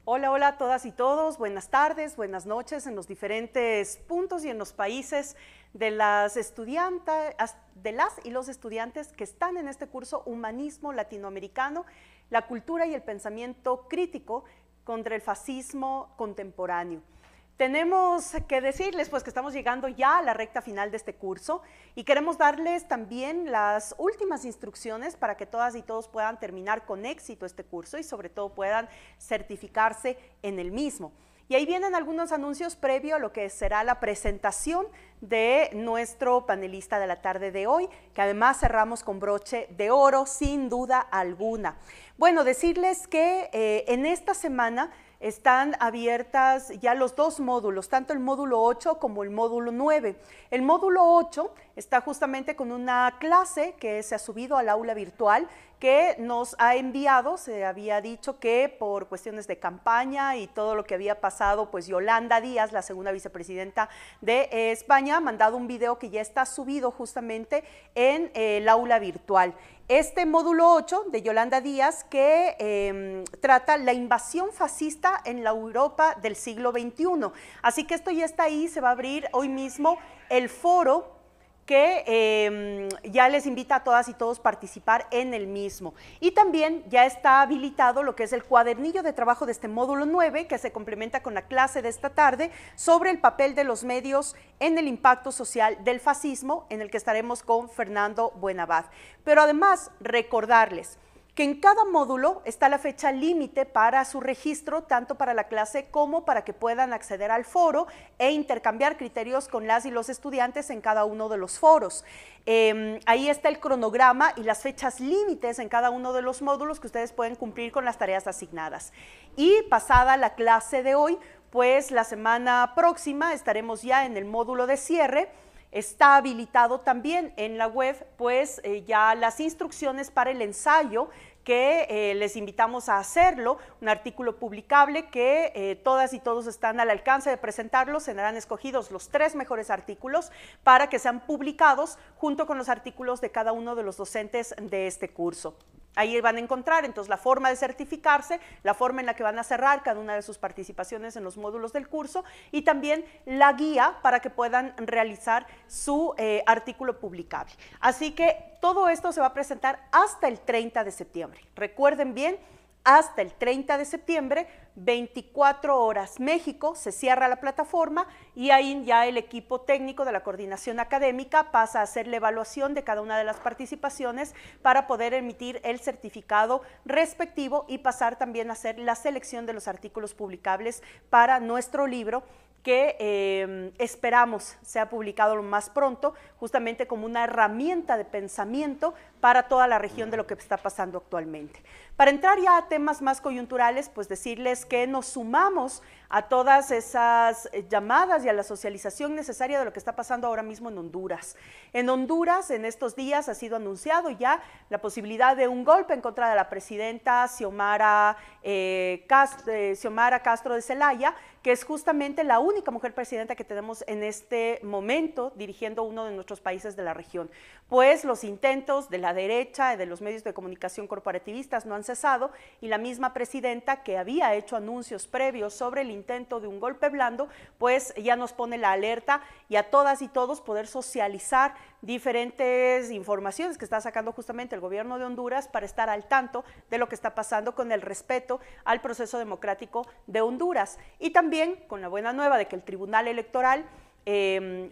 Hola, hola a todas y todos, buenas tardes, buenas noches en los diferentes puntos y en los países de las y los estudiantes que están en este curso Humanismo Latinoamericano, la cultura y el pensamiento crítico contra el fascismo contemporáneo. Tenemos que decirles pues que estamos llegando ya a la recta final de este curso y queremos darles también las últimas instrucciones para que todas y todos puedan terminar con éxito este curso y sobre todo puedan certificarse en el mismo. Y ahí vienen algunos anuncios previo a lo que será la presentación de nuestro panelista de la tarde de hoy, que además cerramos con broche de oro sin duda alguna. Bueno, decirles que en esta semana están abiertas ya los dos módulos, tanto el módulo 8 como el módulo 9. El módulo 8 está justamente con una clase que se ha subido al aula virtual, que nos ha enviado, se había dicho que por cuestiones de campaña y todo lo que había pasado, pues Yolanda Díaz, la segunda vicepresidenta de España, ha mandado un video que ya está subido justamente en el aula virtual. Este módulo 8 de Yolanda Díaz que trata la invasión fascista en la Europa del siglo XXI. Así que esto ya está ahí, se va a abrir hoy mismo el foro que ya les invita a todas y todos participar en el mismo. Y también ya está habilitado lo que es el cuadernillo de trabajo de este módulo 9, que se complementa con la clase de esta tarde sobre el papel de los medios en el impacto social del fascismo, en el que estaremos con Fernando Buenabad. Pero además, recordarles que en cada módulo está la fecha límite para su registro, tanto para la clase como para que puedan acceder al foro e intercambiar criterios con las y los estudiantes en cada uno de los foros. Ahí está el cronograma y las fechas límites en cada uno de los módulos que ustedes pueden cumplir con las tareas asignadas. Y pasada la clase de hoy, pues la semana próxima estaremos ya en el módulo de cierre. Está habilitado también en la web pues ya las instrucciones para el ensayo que les invitamos a hacerlo, un artículo publicable que todas y todos están al alcance de presentarlo. Serán escogidos los 3 mejores artículos para que sean publicados junto con los artículos de cada uno de los docentes de este curso. Ahí van a encontrar entonces la forma de certificarse, la forma en la que van a cerrar cada una de sus participaciones en los módulos del curso y también la guía para que puedan realizar su artículo publicable. Así que todo esto se va a presentar hasta el 30 de septiembre. Recuerden bien, hasta el 30 de septiembre, 24 horas México, se cierra la plataforma y ahí ya el equipo técnico de la coordinación académica pasa a hacer la evaluación de cada una de las participaciones para poder emitir el certificado respectivo y pasar también a hacer la selección de los artículos publicables para nuestro libro, que esperamos sea publicado lo más pronto, justamente como una herramienta de pensamiento para toda la región de lo que está pasando actualmente. Para entrar ya a temas más coyunturales, pues decirles que nos sumamos a todas esas llamadas y a la socialización necesaria de lo que está pasando ahora mismo en Honduras. En Honduras, en estos días, ha sido anunciado ya la posibilidad de un golpe en contra de la presidenta Xiomara Castro de Zelaya, que es justamente la única mujer presidenta que tenemos en este momento dirigiendo uno de nuestros países de la región. Pues los intentos de la derecha y de los medios de comunicación corporativistas no han cesado y la misma presidenta, que había hecho anuncios previos sobre el intento de un golpe blando, pues ya nos pone la alerta y a todas y todos poder socializar diferentes informaciones que está sacando justamente el gobierno de Honduras para estar al tanto de lo que está pasando con el respeto al proceso democrático de Honduras. Y también con la buena nueva de que el Tribunal Electoral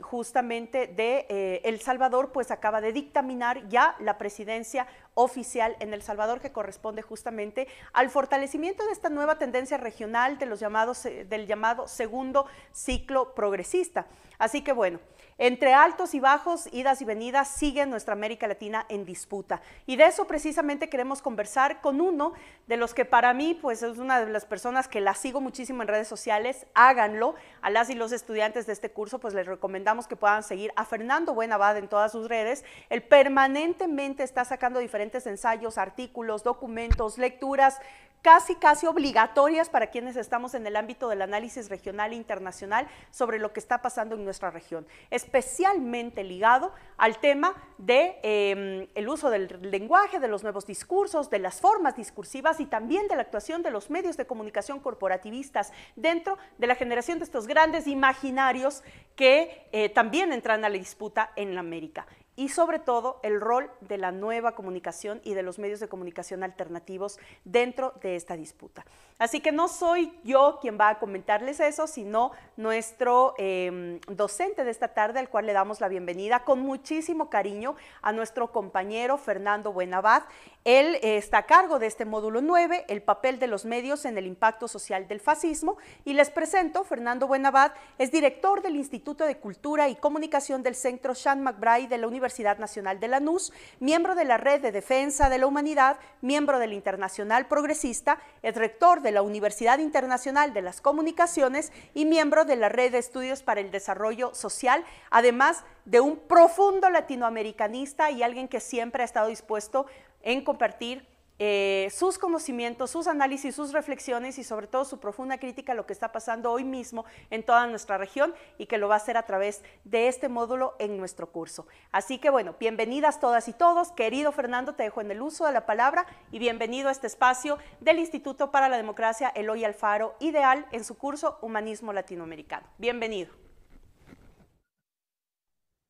justamente de El Salvador, pues acaba de dictaminar ya la presidencia oficial en El Salvador, que corresponde justamente al fortalecimiento de esta nueva tendencia regional de los del llamado segundo ciclo progresista. Así que bueno, entre altos y bajos, idas y venidas, sigue nuestra América Latina en disputa. Y de eso precisamente queremos conversar con uno de los que para mí, pues es una de las personas que la sigo muchísimo en redes sociales. Háganlo. A las y los estudiantes de este curso, pues les recomendamos que puedan seguir a Fernando Buenabad en todas sus redes. Él permanentemente está sacando diferentes ensayos, artículos, documentos, lecturas, casi obligatorias para quienes estamos en el ámbito del análisis regional e internacional sobre lo que está pasando en nuestra región, especialmente ligado al tema de el uso del lenguaje, de los nuevos discursos, de las formas discursivas y también de la actuación de los medios de comunicación corporativistas dentro de la generación de estos grandes imaginarios que también entran a la disputa en la América. Y sobre todo el rol de la nueva comunicación y de los medios de comunicación alternativos dentro de esta disputa. Así que no soy yo quien va a comentarles eso, sino nuestro docente de esta tarde, al cual le damos la bienvenida con muchísimo cariño a nuestro compañero Fernando Buenabad. Él está a cargo de este módulo 9, el papel de los medios en el impacto social del fascismo, y les presento, Fernando Buenabad es director del Instituto de Cultura y Comunicación del Centro Sean McBride de la Universidad Nacional de Lanús, miembro de la Red de Defensa de la Humanidad, miembro del Internacional Progresista, es rector de la Universidad Internacional de las Comunicaciones y miembro de la Red de Estudios para el Desarrollo Social, además de un profundo latinoamericanista y alguien que siempre ha estado dispuesto en compartir sus conocimientos, sus análisis, sus reflexiones y sobre todo su profunda crítica a lo que está pasando hoy mismo en toda nuestra región y que lo va a hacer a través de este módulo en nuestro curso. Así que bueno, bienvenidas todas y todos. Querido Fernando, te dejo en el uso de la palabra y bienvenido a este espacio del Instituto para la Democracia Eloy Alfaro Ideal en su curso Humanismo Latinoamericano. Bienvenido.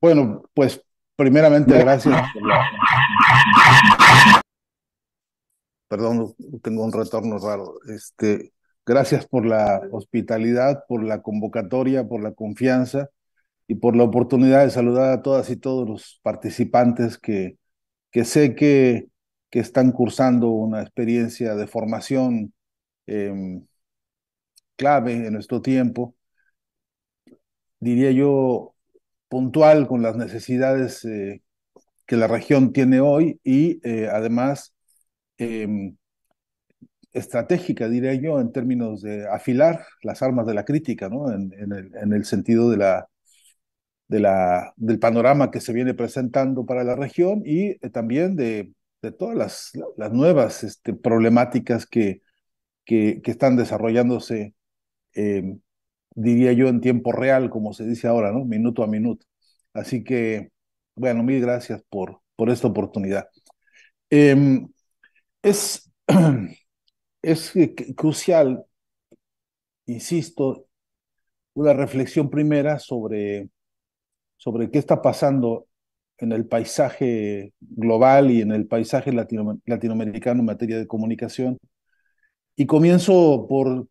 Bueno, pues primeramente gracias por la... Perdón, tengo un retorno raro. Gracias por la hospitalidad, por la convocatoria, por la confianza y por la oportunidad de saludar a todas y todos los participantes que sé que están cursando una experiencia de formación clave en nuestro tiempo, diría yo, puntual con las necesidades que la región tiene hoy y además estratégica, diría yo, en términos de afilar las armas de la crítica, ¿no? En el sentido del panorama que se viene presentando para la región y también de todas las nuevas problemáticas que están desarrollándose, eh, diría yo, en tiempo real, como se dice ahora, ¿no? Minuto a minuto. Así que, bueno, mil gracias por esta oportunidad. Eh, es, es crucial, insisto, una reflexión primera sobre qué está pasando en el paisaje global y en el paisaje latinoamericano en materia de comunicación. Y comienzo por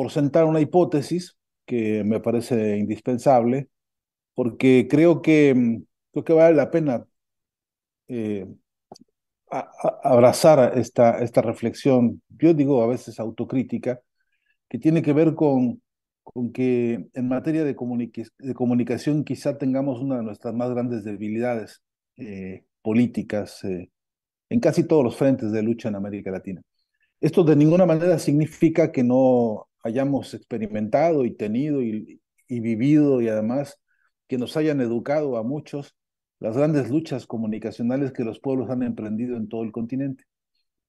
sentar una hipótesis que me parece indispensable, porque creo que vale la pena eh, abrazar esta reflexión, yo digo a veces autocrítica, que tiene que ver con que en materia de comunicación quizá tengamos una de nuestras más grandes debilidades políticas en casi todos los frentes de lucha en América Latina. Esto de ninguna manera significa que no hayamos experimentado y tenido y vivido y además que nos hayan educado a muchos las grandes luchas comunicacionales que los pueblos han emprendido en todo el continente.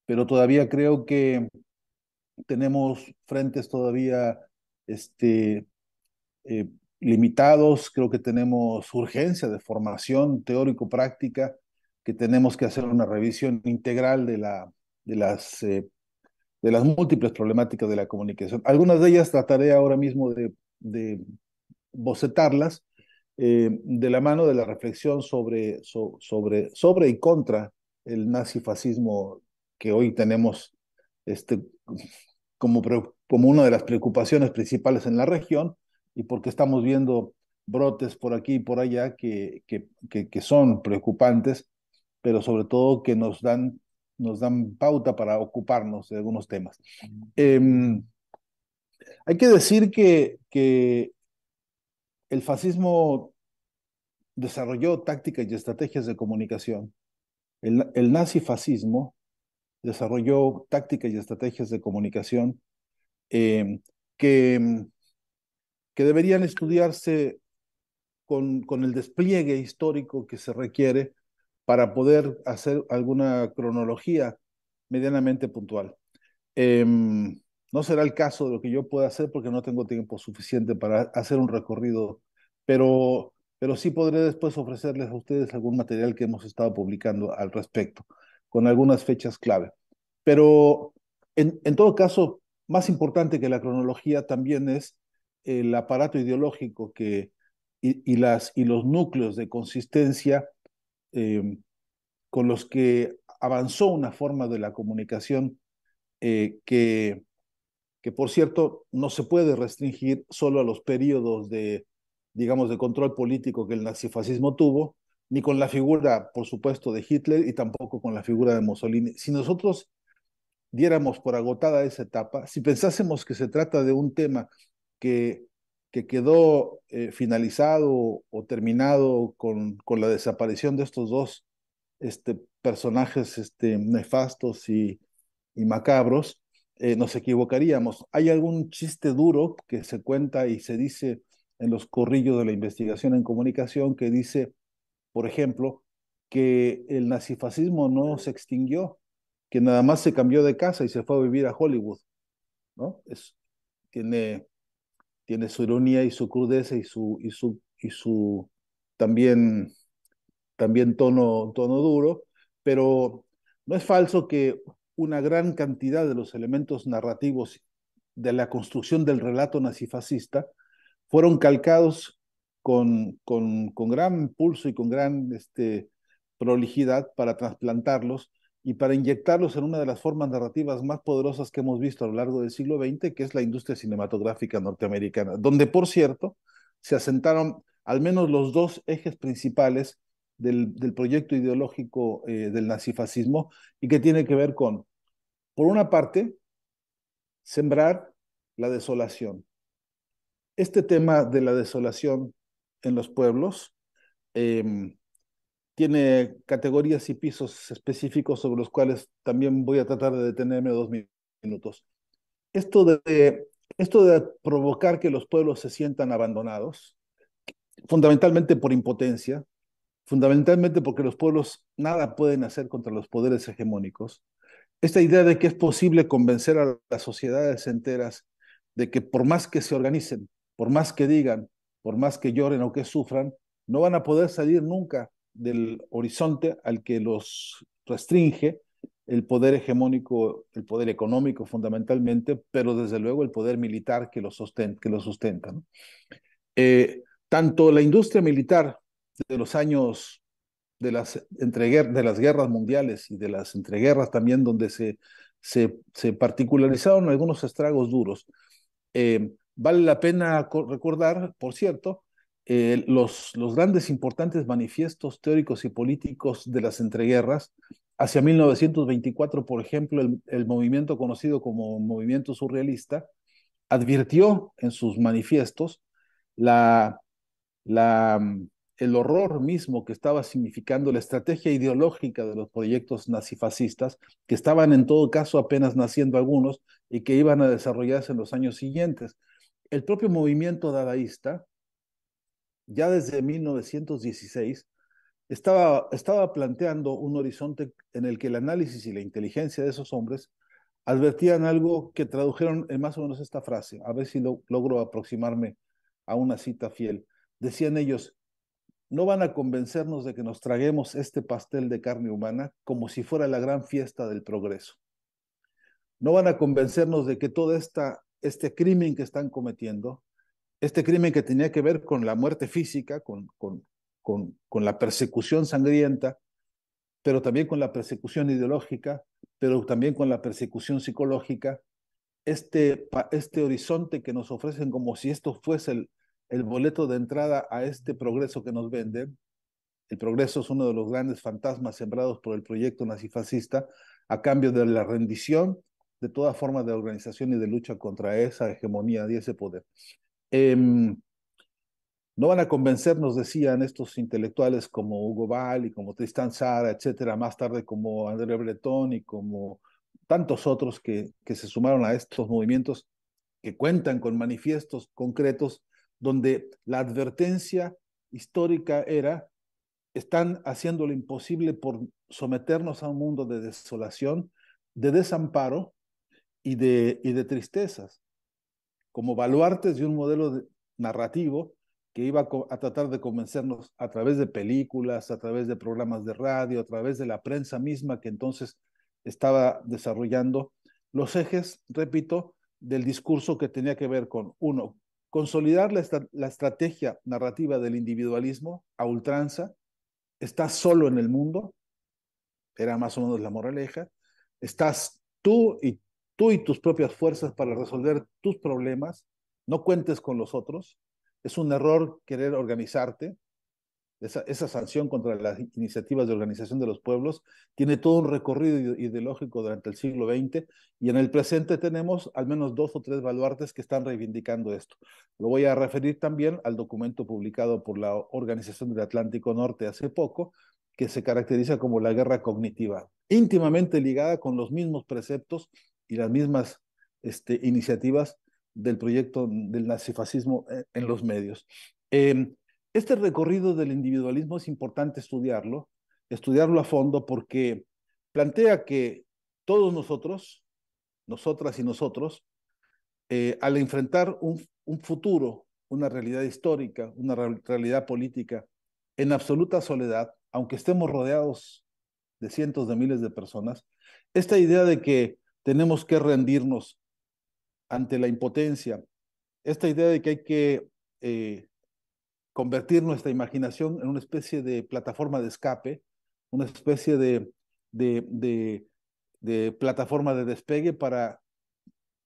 Pero todavía creo que tenemos frentes todavía este, eh, limitados, creo que tenemos urgencia de formación teórico-práctica, que tenemos que hacer una revisión integral de las múltiples problemáticas de la comunicación. Algunas de ellas trataré ahora mismo de bocetarlas de la mano de la reflexión sobre y contra el nazifascismo que hoy tenemos este, como una de las preocupaciones principales en la región y porque estamos viendo brotes por aquí y por allá que son preocupantes, pero sobre todo que nos dan pauta para ocuparnos de algunos temas. Hay que decir que el fascismo desarrolló tácticas y estrategias de comunicación. El nazifascismo desarrolló tácticas y estrategias de comunicación eh, que, que deberían estudiarse con el despliegue histórico que se requiere para poder hacer alguna cronología medianamente puntual. No será el caso de lo que yo pueda hacer porque no tengo tiempo suficiente para hacer un recorrido, pero sí podré después ofrecerles a ustedes algún material que hemos estado publicando al respecto, con algunas fechas clave. Pero en todo caso, más importante que la cronología también es el aparato ideológico y los núcleos de consistencia eh, con los que avanzó una forma de la comunicación eh, que, que, por cierto, no se puede restringir solo a los periodos digamos, de control político que el nazifascismo tuvo, ni con la figura, por supuesto, de Hitler y tampoco con la figura de Mussolini. Si nosotros diéramos por agotada esa etapa, si pensásemos que se trata de un tema que, que quedó finalizado o terminado con la desaparición de estos dos personajes nefastos y macabros, nos equivocaríamos. Hay algún chiste duro que se cuenta y se dice en los corrillos de la investigación en comunicación que dice, por ejemplo, que el nazifascismo no se extinguió, que nada más se cambió de casa y se fue a vivir a Hollywood, ¿no? Tiene, tiene su ironía y su crudeza y su también, también tono duro, pero no es falso que una gran cantidad de los elementos narrativos de la construcción del relato nazifascista fueron calcados con gran pulso y con gran prolijidad para trasplantarlos y para inyectarlos en una de las formas narrativas más poderosas que hemos visto a lo largo del siglo XX, que es la industria cinematográfica norteamericana, donde, por cierto, se asentaron al menos los dos ejes principales del proyecto ideológico del nazifascismo y que tiene que ver con, por una parte, sembrar la desolación. Este tema de la desolación en los pueblos eh, tiene categorías y pisos específicos sobre los cuales también voy a tratar de detenerme 2 minutos. Esto esto de provocar que los pueblos se sientan abandonados, fundamentalmente por impotencia, fundamentalmente porque los pueblos nada pueden hacer contra los poderes hegemónicos, esta idea de que es posible convencer a las sociedades enteras de que por más que se organicen, por más que digan, por más que lloren o que sufran, no van a poder salir nunca del horizonte al que los restringe el poder hegemónico, el poder económico fundamentalmente, pero desde luego el poder militar que lo sustenta, ¿no? Tanto la industria militar de los años de las guerras mundiales y de las entreguerras también, donde se particularizaron algunos estragos duros. Vale la pena recordar, por cierto, los grandes importantes manifiestos teóricos y políticos de las entreguerras. Hacia 1924, por ejemplo, el movimiento conocido como movimiento surrealista advirtió en sus manifiestos la, la, el horror mismo que estaba significando la estrategia ideológica de los proyectos nazifascistas, que estaban en todo caso apenas naciendo algunos y que iban a desarrollarse en los años siguientes. El propio movimiento dadaísta, ya desde 1916, estaba planteando un horizonte en el que el análisis y la inteligencia de esos hombres advertían algo que tradujeron en más o menos esta frase, a ver si logro aproximarme a una cita fiel. Decían ellos, no van a convencernos de que nos traguemos este pastel de carne humana como si fuera la gran fiesta del progreso. No van a convencernos de que todo este crimen que están cometiendo, este crimen que tenía que ver con la muerte física, con la persecución sangrienta, pero también con la persecución ideológica, pero también con la persecución psicológica, este horizonte que nos ofrecen como si esto fuese el boleto de entrada a este progreso que nos venden. El progreso es uno de los grandes fantasmas sembrados por el proyecto nazifascista a cambio de la rendición de toda forma de organización y de lucha contra esa hegemonía y ese poder. No van a convencernos, decían estos intelectuales como Hugo Ball y como Tristan Tzara, etcétera, más tarde como André Breton y como tantos otros que se sumaron a estos movimientos que cuentan con manifiestos concretos donde la advertencia histórica era: están haciendo lo imposible por someternos a un mundo de desolación, de desamparo y de tristezas, como baluartes de un modelo narrativo que iba a tratar de convencernos a través de películas, a través de programas de radio, a través de la prensa misma que entonces estaba desarrollando los ejes, repito, del discurso que tenía que ver con, uno, consolidar la estrategia narrativa del individualismo a ultranza. Estás solo en el mundo, era más o menos la moraleja. Estás tú y tus propias fuerzas para resolver tus problemas. No cuentes con los otros. Es un error querer organizarte. Esa sanción contra las iniciativas de organización de los pueblos tiene todo un recorrido ideológico durante el siglo XX y en el presente tenemos al menos dos o tres baluartes que están reivindicando esto. Lo voy a referir también al documento publicado por la Organización del Atlántico Norte hace poco, que se caracteriza como la guerra cognitiva, íntimamente ligada con los mismos preceptos y las mismas iniciativas del proyecto del nazifascismo en los medios. Este recorrido del individualismo es importante estudiarlo a fondo porque plantea que todos nosotros, nosotras y nosotros, al enfrentar un futuro, una realidad histórica, una realidad política en absoluta soledad, aunque estemos rodeados de cientos de miles de personas, esta idea de que tenemos que rendirnos ante la impotencia, esta idea de que hay que convertir nuestra imaginación en una especie de plataforma de escape, una especie de, de, de plataforma de despegue para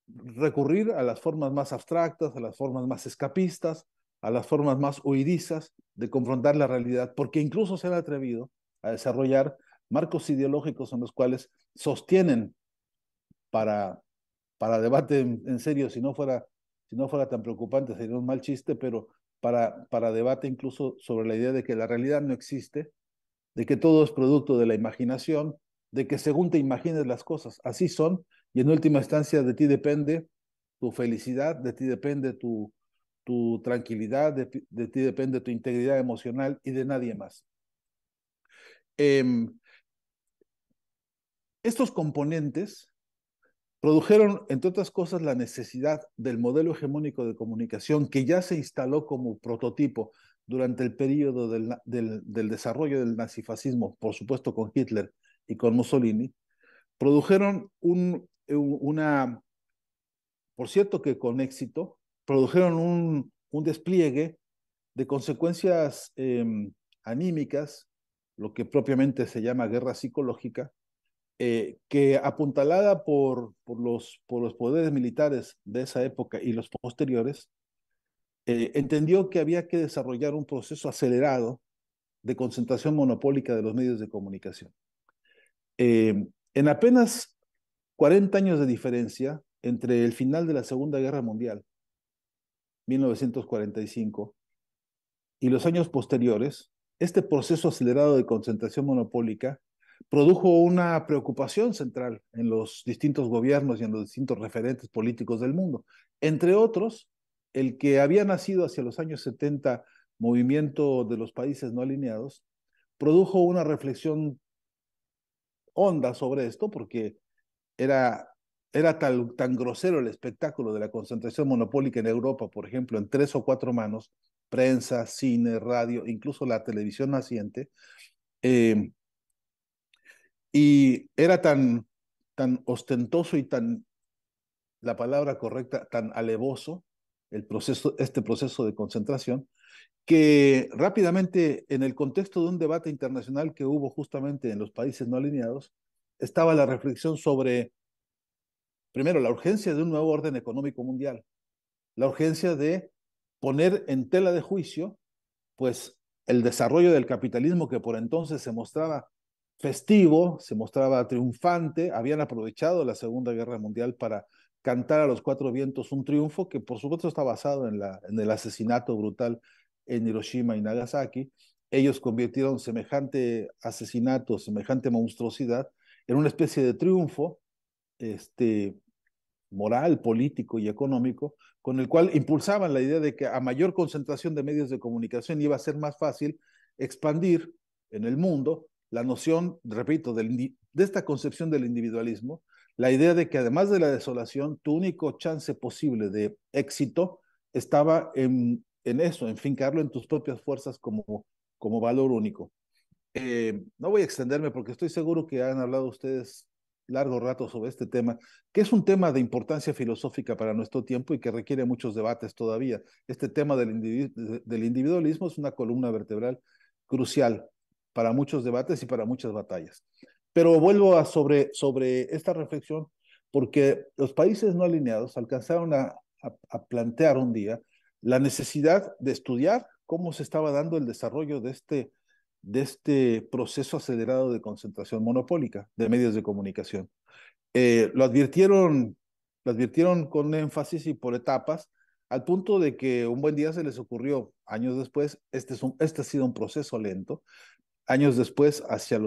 recurrir a las formas más abstractas, a las formas más escapistas, a las formas más huidizas de confrontar la realidad, porque incluso se han atrevido a desarrollar marcos ideológicos en los cuales sostienen para, para debate en serio, si no fuera tan preocupante, sería un mal chiste, pero para debate incluso sobre la idea de que la realidad no existe, de que todo es producto de la imaginación, de que según te imagines las cosas, así son, y en última instancia de ti depende tu felicidad, de ti depende tu tranquilidad, de ti depende tu integridad emocional y de nadie más. Estos componentes produjeron, entre otras cosas, la necesidad del modelo hegemónico de comunicación que ya se instaló como prototipo durante el periodo del desarrollo del nazifascismo, por supuesto con Hitler y con Mussolini, produjeron por cierto que con éxito, produjeron un despliegue de consecuencias anímicas, lo que propiamente se llama guerra psicológica, que apuntalada por los poderes militares de esa época y los posteriores, entendió que había que desarrollar un proceso acelerado de concentración monopólica de los medios de comunicación. En apenas 40 años de diferencia entre el final de la Segunda Guerra Mundial, 1945, y los años posteriores, este proceso acelerado de concentración monopólica produjo una preocupación central en los distintos gobiernos y en los distintos referentes políticos del mundo. Entre otros, el que había nacido hacia los años 70 movimiento de los países no alineados, produjo una reflexión honda sobre esto porque era, era tan grosero el espectáculo de la concentración monopólica en Europa, por ejemplo, en tres o cuatro manos, prensa, cine, radio, incluso la televisión naciente, eh, y era tan ostentoso y la palabra correcta, tan alevoso este proceso de concentración, que rápidamente, en el contexto de un debate internacional que hubo justamente en los países no alineados, estaba la reflexión sobre, primero, la urgencia de un nuevo orden económico mundial, la urgencia de poner en tela de juicio, pues, el desarrollo del capitalismo que por entonces se mostraba festivo, se mostraba triunfante, habían aprovechado la Segunda Guerra Mundial para cantar a los cuatro vientos un triunfo que por supuesto está basado en el asesinato brutal en Hiroshima y Nagasaki. Ellos convirtieron semejante asesinato, semejante monstruosidad en una especie de triunfo este, moral, político y económico, con el cual impulsaban la idea de que a mayor concentración de medios de comunicación iba a ser más fácil expandir en el mundo la noción, repito, de esta concepción del individualismo, la idea de que además de la desolación, tu único chance posible de éxito estaba en eso, en fincarlo en tus propias fuerzas como valor único. No voy a extenderme porque estoy seguro que han hablado ustedes largo rato sobre este tema, que es un tema de importancia filosófica para nuestro tiempo y que requiere muchos debates todavía. Este tema del individualismo es una columna vertebral crucial para muchos debates y para muchas batallas. Pero vuelvo sobre esta reflexión porque los países no alineados alcanzaron a plantear un día la necesidad de estudiar cómo se estaba dando el desarrollo de este proceso acelerado de concentración monopólica de medios de comunicación. Lo advirtieron con énfasis y por etapas, al punto de que un buen día se les ocurrió, años después, este ha sido un proceso lento, años después, hacia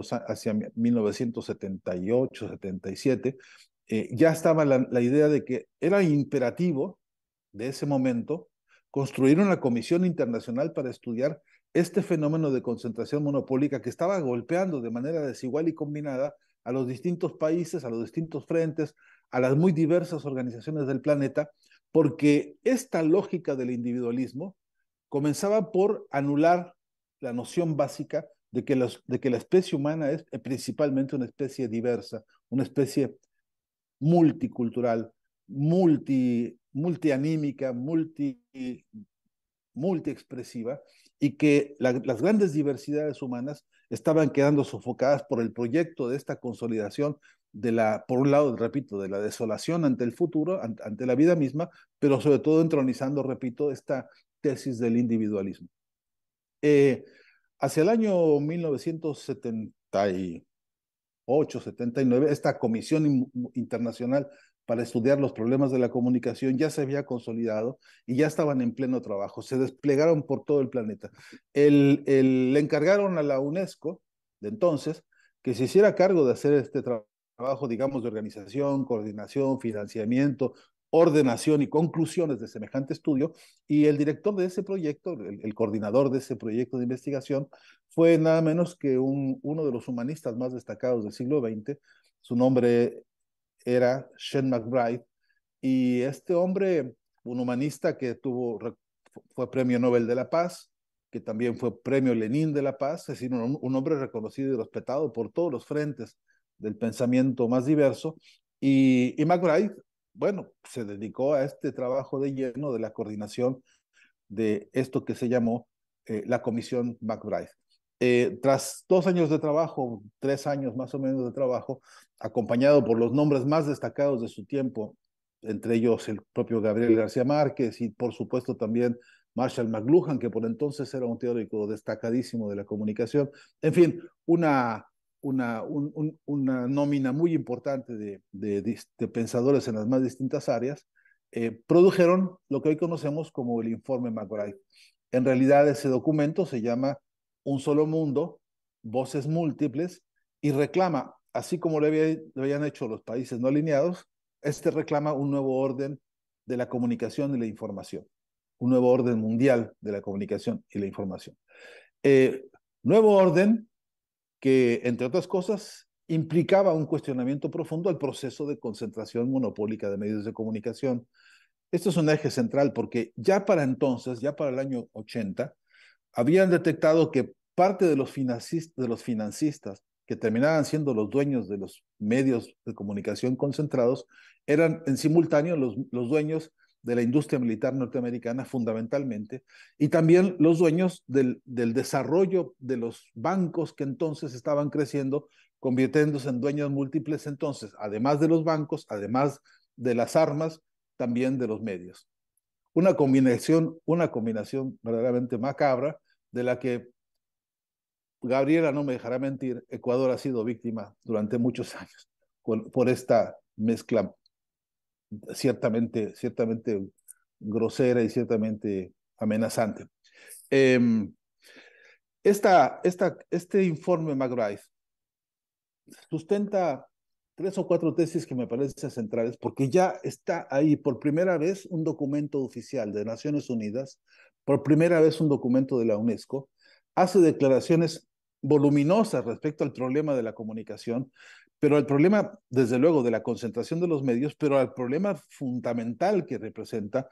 1978, 77, ya estaba la idea de que era imperativo de ese momento construir una comisión internacional para estudiar este fenómeno de concentración monopólica que estaba golpeando de manera desigual y combinada a los distintos países, a los distintos frentes, a las muy diversas organizaciones del planeta, porque esta lógica del individualismo comenzaba por anular la noción básica de que la especie humana es principalmente una especie diversa, una especie multicultural, multianímica, multiexpresiva, y que las grandes diversidades humanas estaban quedando sofocadas por el proyecto de esta consolidación por un lado, repito, de la desolación ante el futuro, ante la vida misma, pero sobre todo entronizando, repito, esta tesis del individualismo. Eh, Hacia el año 1978, 79, esta comisión internacional para estudiar los problemas de la comunicación ya se había consolidado y ya estaban en pleno trabajo, se desplegaron por todo el planeta. Le encargaron a la UNESCO de entonces que se hiciera cargo de hacer este trabajo, digamos, de organización, coordinación, financiamiento, ordenación y conclusiones de semejante estudio, y el director de ese proyecto, el coordinador de ese proyecto de investigación, fue nada menos que uno de los humanistas más destacados del siglo XX. Su nombre era Sean McBride, y este hombre, un humanista que fue Premio Nobel de la Paz, que también fue Premio Lenin de la Paz, es decir, un hombre reconocido y respetado por todos los frentes del pensamiento más diverso, y McBride, bueno, se dedicó a este trabajo de lleno de la coordinación de esto que se llamó la Comisión McBride. Tras 2 años de trabajo, 3 años más o menos de trabajo, acompañado por los nombres más destacados de su tiempo, entre ellos el propio Gabriel García Márquez y por supuesto también Marshall McLuhan, que por entonces era un teórico destacadísimo de la comunicación. En fin, una nómina muy importante de pensadores en las más distintas áreas, produjeron lo que hoy conocemos como el informe McBride. En realidad ese documento se llama Un solo mundo, voces múltiples, y reclama, así como lo habían hecho los países no alineados, este reclama un nuevo orden de la comunicación y la información, un nuevo orden mundial de la comunicación y la información. Eh, Nuevo orden que, entre otras cosas, implicaba un cuestionamiento profundo al proceso de concentración monopólica de medios de comunicación. Esto es un eje central porque ya para entonces, ya para el año 80, habían detectado que parte de los financistas que terminaban siendo los dueños de los medios de comunicación concentrados eran en simultáneo los dueños de la industria militar norteamericana fundamentalmente, y también los dueños del desarrollo de los bancos que entonces estaban creciendo, convirtiéndose en dueños múltiples entonces, además de los bancos, además de las armas, también de los medios. una combinación verdaderamente macabra de la que Gabriela no me dejará mentir, Ecuador ha sido víctima durante muchos años por esta mezcla ciertamente grosera y ciertamente amenazante. Eh, este informe McBride sustenta tres o cuatro tesis que me parecen centrales, porque ya está ahí por primera vez un documento oficial de Naciones Unidas, por primera vez un documento de la UNESCO, hace declaraciones voluminosas respecto al problema de la comunicación, pero al problema, desde luego, de la concentración de los medios, pero al problema fundamental que representa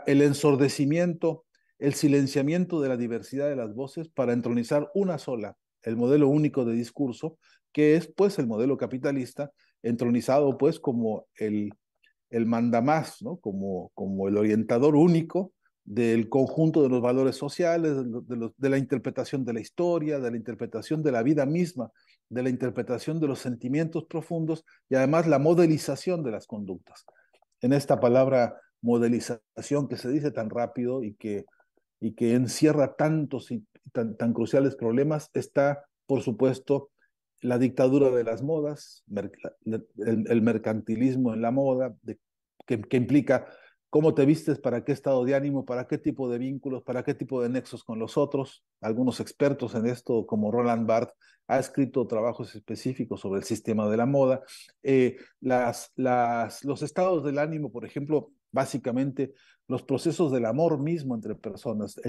el ensordecimiento, el silenciamiento de la diversidad de las voces para entronizar una sola, el modelo único de discurso, que es pues el modelo capitalista, entronizado pues como el mandamás, ¿no? Como el orientador único del conjunto de los valores sociales, de la interpretación de la historia, de la interpretación de la vida misma, de la interpretación de los sentimientos profundos y además la modelización de las conductas. En esta palabra modelización que se dice tan rápido y que encierra tantos y tan cruciales problemas, está, por supuesto, la dictadura de las modas, el mercantilismo en la moda, que implica cómo te vistes, para qué estado de ánimo, para qué tipo de vínculos, para qué tipo de nexos con los otros. Algunos expertos en esto, como Roland Barthes, ha escrito trabajos específicos sobre el sistema de la moda. Los estados del ánimo, por ejemplo, básicamente los procesos del amor mismo entre personas,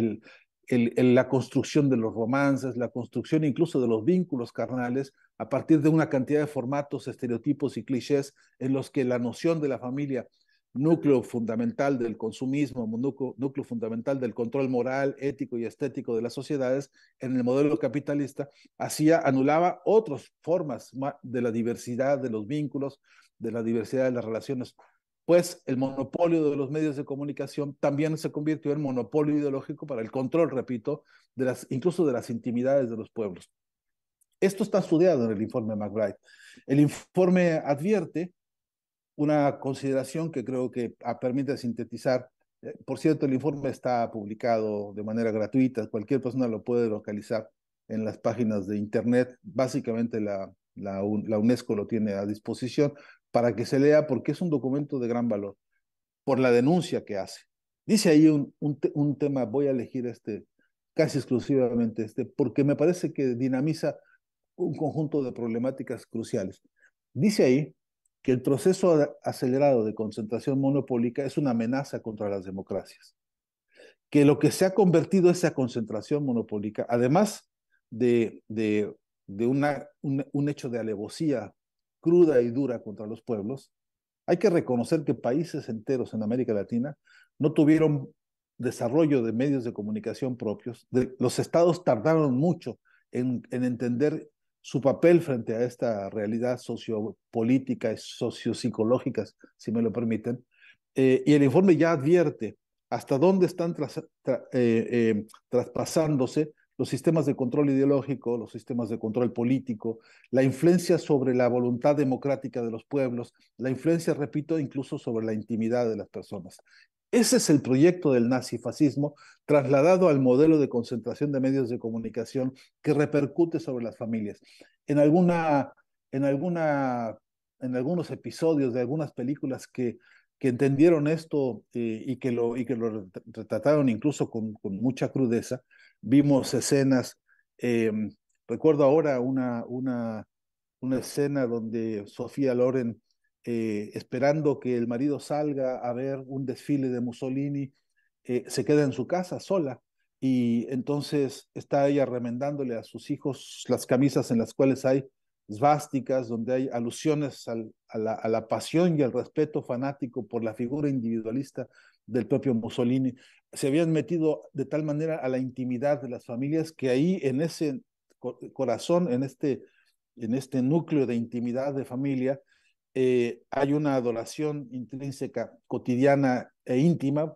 la construcción de los romances, la construcción incluso de los vínculos carnales, a partir de una cantidad de formatos, estereotipos y clichés en los que la noción de la familia, núcleo fundamental del consumismo, núcleo fundamental del control moral, ético y estético de las sociedades, en el modelo capitalista, anulaba otras formas de la diversidad de los vínculos, de la diversidad de las relaciones, pues el monopolio de los medios de comunicación también se convirtió en monopolio ideológico para el control, repito, incluso de las intimidades de los pueblos. Esto está estudiado en el informe McBride. El informe advierte una consideración que creo que permite sintetizar. Por cierto, el informe está publicado de manera gratuita, cualquier persona lo puede localizar en las páginas de internet. Básicamente la UNESCO lo tiene a disposición para que se lea, porque es un documento de gran valor por la denuncia que hace. Dice ahí un tema, voy a elegir casi exclusivamente porque me parece que dinamiza un conjunto de problemáticas cruciales. Dice ahí que el proceso acelerado de concentración monopólica es una amenaza contra las democracias, que lo que se ha convertido esa concentración monopólica, además de un hecho de alevosía cruda y dura contra los pueblos, hay que reconocer que países enteros en América Latina no tuvieron desarrollo de medios de comunicación propios. Los estados tardaron mucho en entender su papel frente a esta realidad sociopolítica y sociopsicológica, si me lo permiten. Y el informe ya advierte hasta dónde están traspasándose los sistemas de control ideológico, los sistemas de control político, la influencia sobre la voluntad democrática de los pueblos, la influencia, repito, incluso sobre la intimidad de las personas. Ese es el proyecto del nazifascismo trasladado al modelo de concentración de medios de comunicación que repercute sobre las familias. En, alguna, en, alguna, en algunos episodios de algunas películas que entendieron esto y que lo retrataron incluso con mucha crudeza, vimos escenas, eh, recuerdo ahora una escena donde Sofía Loren, esperando que el marido salga a ver un desfile de Mussolini, se queda en su casa sola y entonces está ella remendándole a sus hijos las camisas en las cuales hay svásticas, donde hay alusiones a la pasión y al respeto fanático por la figura individualista del propio Mussolini. Se habían metido de tal manera a la intimidad de las familias que ahí en ese corazón, en este núcleo de intimidad de familia, hay una adoración intrínseca, cotidiana e íntima,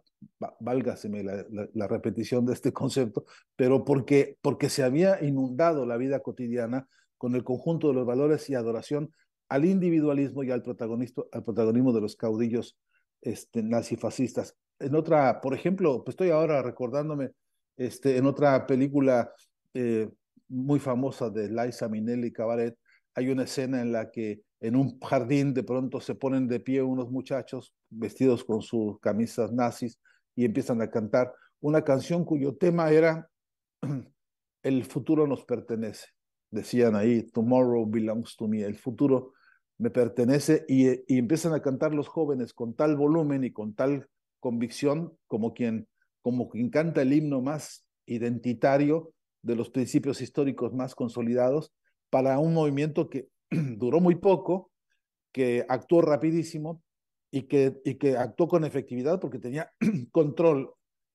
válgaseme la repetición de este concepto, pero porque se había inundado la vida cotidiana con el conjunto de los valores y adoración al individualismo y al protagonismo de los caudillos nazifascistas. En otra, por ejemplo, pues estoy ahora recordándome, en otra película eh, muy famosa de Liza Minnelli Cabaret, hay una escena en la que en un jardín de pronto se ponen de pie unos muchachos vestidos con sus camisas nazis y empiezan a cantar una canción cuyo tema era el futuro nos pertenece. Decían ahí, tomorrow belongs to me, el futuro me pertenece, y empiezan a cantar los jóvenes con tal volumen y con tal convicción como quien canta el himno más identitario de los principios históricos más consolidados para un movimiento que duró muy poco, que actuó rapidísimo y que actuó con efectividad porque tenía control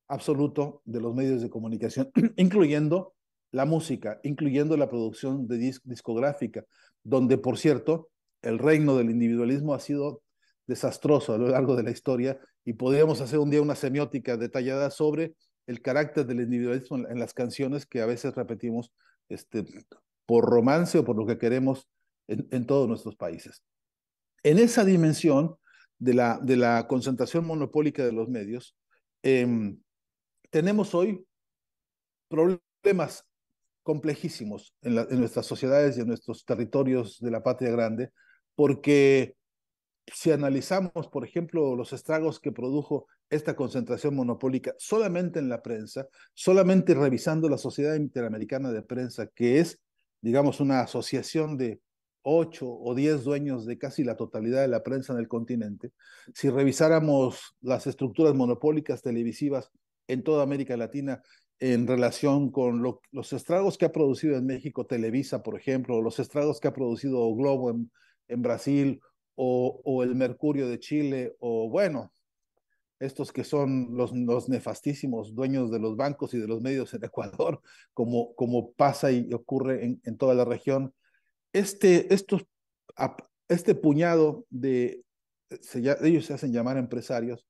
absoluto de los medios de comunicación, incluyendo la música, incluyendo la producción de discográfica, donde, por cierto, el reino del individualismo ha sido desastroso a lo largo de la historia y podríamos hacer un día una semiótica detallada sobre el carácter del individualismo en las canciones que a veces repetimos por romance o por lo que queremos en todos nuestros países. En esa dimensión de la concentración monopólica de los medios, eh, tenemos hoy problemas complejísimos en nuestras sociedades y en nuestros territorios de la patria grande, porque si analizamos, por ejemplo, los estragos que produjo esta concentración monopólica solamente en la prensa, solamente revisando la Sociedad Interamericana de Prensa, que es, digamos, una asociación de 8 o 10 dueños de casi la totalidad de la prensa en el continente, si revisáramos las estructuras monopólicas televisivas en toda América Latina en relación con los estragos que ha producido en México Televisa, por ejemplo, los estragos que ha producido Globo en Brasil, o el Mercurio de Chile, o bueno, estos que son los nefastísimos dueños de los bancos y de los medios en Ecuador, como pasa y ocurre en toda la región. Estos, este puñado ellos se hacen llamar empresarios,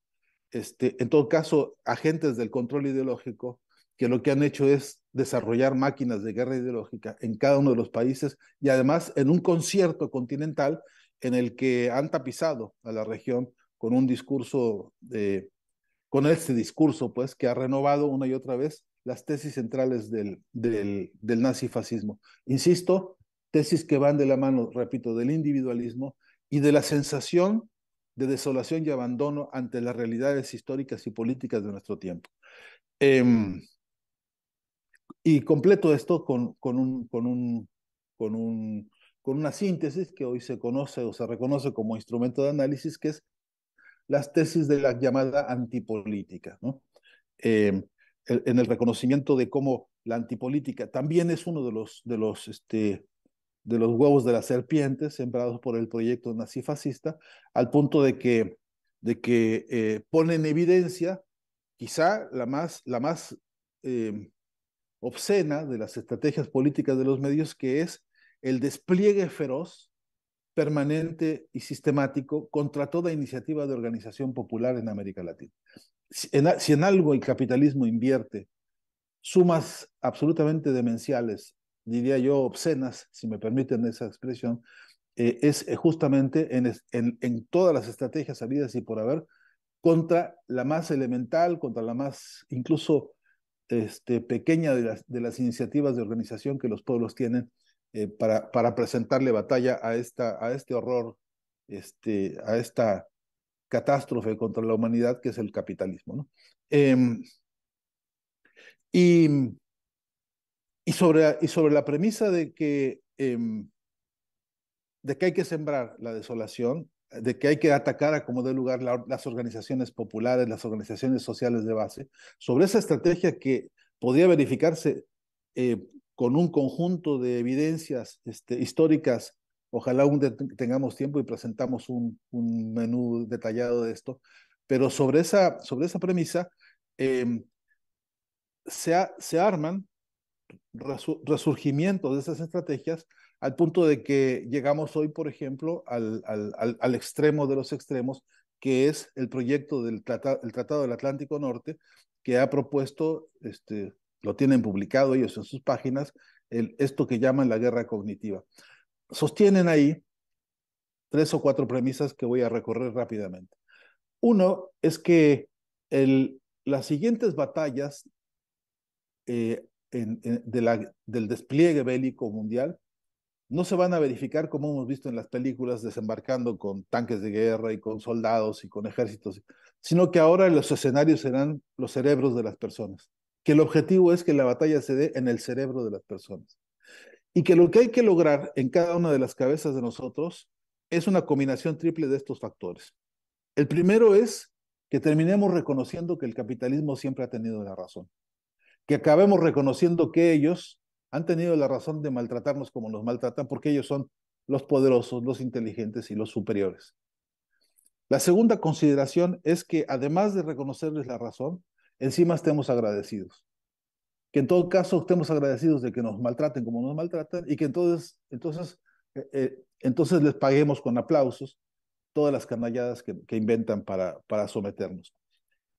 en todo caso, agentes del control ideológico, que lo que han hecho es desarrollar máquinas de guerra ideológica en cada uno de los países y además en un concierto continental en el que han tapizado a la región con un discurso, con este discurso, pues, que ha renovado una y otra vez las tesis centrales del nazifascismo. Insisto, tesis que van de la mano, repito, del individualismo y de la sensación de desolación y abandono ante las realidades históricas y políticas de nuestro tiempo. Y completo esto con una síntesis que hoy se conoce o se reconoce como instrumento de análisis, que es las tesis de la llamada antipolítica, ¿no? Eh, en el reconocimiento de cómo la antipolítica también es uno de los huevos de las serpientes sembrados por el proyecto nazifascista, al punto de que pone en evidencia quizá la más obscena de las estrategias políticas de los medios, que es el despliegue feroz, permanente y sistemático contra toda iniciativa de organización popular en América Latina. Si en algo el capitalismo invierte sumas absolutamente demenciales, diría yo obscenas, si me permiten esa expresión, es justamente en todas las estrategias habidas y por haber contra la más elemental, contra la más incluso pequeña de las iniciativas de organización que los pueblos tienen para presentarle batalla a este horror, a esta catástrofe contra la humanidad que es el capitalismo, ¿no? Y, y sobre la premisa de que hay que sembrar la desolación, de que hay que atacar a como dé lugar las organizaciones populares, las organizaciones sociales de base, sobre esa estrategia que podría verificarse con un conjunto de evidencias históricas. Ojalá tengamos tiempo y presentamos un menú detallado de esto, pero sobre esa premisa eh, se arman resurgimiento de esas estrategias al punto de que llegamos hoy, por ejemplo, al extremo de los extremos, que es el proyecto del el Tratado del Atlántico Norte, que ha propuesto, lo tienen publicado ellos en sus páginas, esto que llaman la guerra cognitiva. Sostienen ahí 3 o 4 premisas que voy a recorrer rápidamente. Uno es que las siguientes batallas del despliegue bélico mundial no se van a verificar como hemos visto en las películas, desembarcando con tanques de guerra y con soldados y con ejércitos, sino que ahora los escenarios serán los cerebros de las personas, que el objetivo es que la batalla se dé en el cerebro de las personas y que lo que hay que lograr en cada una de las cabezas de nosotros es una combinación triple de estos factores. El primero es que terminemos reconociendo que el capitalismo siempre ha tenido la razón, que acabemos reconociendo que ellos han tenido la razón de maltratarnos como nos maltratan, porque ellos son los poderosos, los inteligentes y los superiores. La segunda consideración es que además de reconocerles la razón, encima estemos agradecidos. Que en todo caso estemos agradecidos de que nos maltraten como nos maltratan y que entonces les paguemos con aplausos todas las canalladas que inventan para someternos.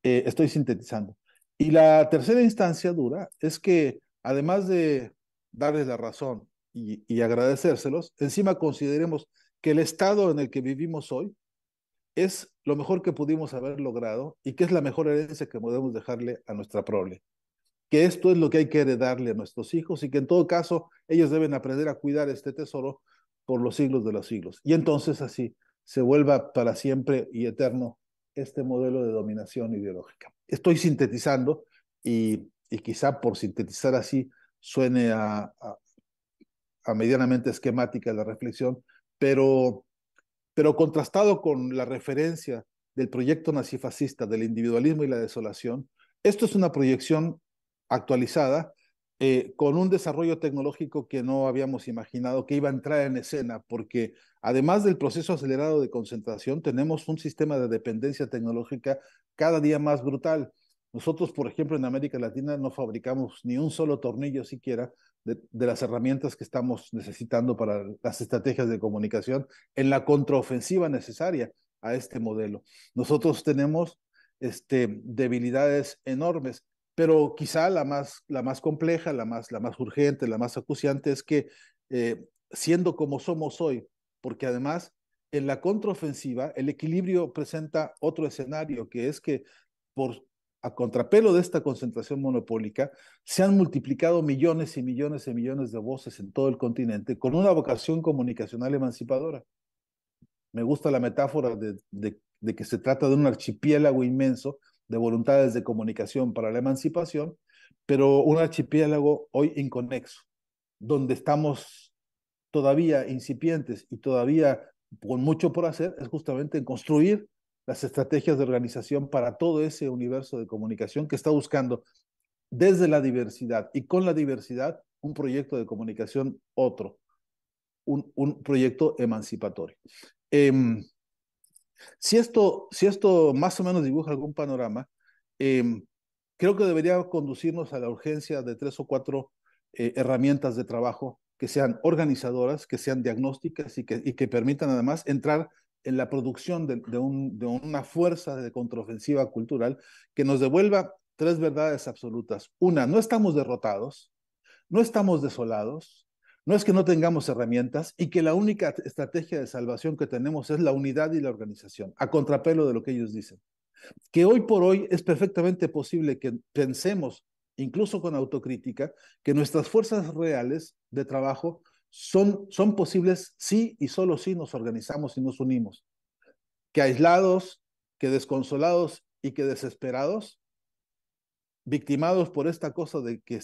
Estoy sintetizando. Y la tercera instancia dura es que además de darles la razón y agradecérselos, encima consideremos que el estado en el que vivimos hoy es lo mejor que pudimos haber logrado y que es la mejor herencia que podemos dejarle a nuestra prole. Que esto es lo que hay que heredarle a nuestros hijos y que en todo caso ellos deben aprender a cuidar este tesoro por los siglos de los siglos. Y entonces así se vuelva para siempre y eterno este modelo de dominación ideológica. Estoy sintetizando y quizá por sintetizar así suene a medianamente esquemática la reflexión, pero contrastado con la referencia del proyecto nazifascista del individualismo y la desolación, esto es una proyección actualizada con un desarrollo tecnológico que no habíamos imaginado que iba a entrar en escena, porque además del proceso acelerado de concentración, tenemos un sistema de dependencia tecnológica cada día más brutal. Nosotros, por ejemplo, en América Latina no fabricamos ni un solo tornillo siquiera de las herramientas que estamos necesitando para las estrategias de comunicación en la contraofensiva necesaria a este modelo. Nosotros tenemos debilidades enormes, pero quizá la más compleja, la más urgente, la más acuciante es que siendo como somos hoy, porque además en la contraofensiva el equilibrio presenta otro escenario, que es que por a contrapelo de esta concentración monopólica, se han multiplicado millones y millones y millones de voces en todo el continente con una vocación comunicacional emancipadora. Me gusta la metáfora de que se trata de un archipiélago inmenso de voluntades de comunicación para la emancipación, pero un archipiélago hoy inconexo, donde estamos todavía incipientes y todavía con mucho por hacer, es justamente en construir las estrategias de organización para todo ese universo de comunicación que está buscando desde la diversidad y con la diversidad un proyecto de comunicación otro, un proyecto emancipatorio. Si esto más o menos dibuja algún panorama, creo que debería conducirnos a la urgencia de tres o cuatro herramientas de trabajo que sean organizadoras, que sean diagnósticas y que permitan además entrar en la producción de una fuerza de contraofensiva cultural que nos devuelva tres verdades absolutas. Una, no estamos derrotados, no estamos desolados, no es que no tengamos herramientas y que la única estrategia de salvación que tenemos es la unidad y la organización, a contrapelo de lo que ellos dicen. Que hoy por hoy es perfectamente posible que pensemos, incluso con autocrítica, que nuestras fuerzas reales de trabajo son posibles si y solo si nos organizamos y nos unimos. Que aislados, que desconsolados y que desesperados, victimados por esta cosa de que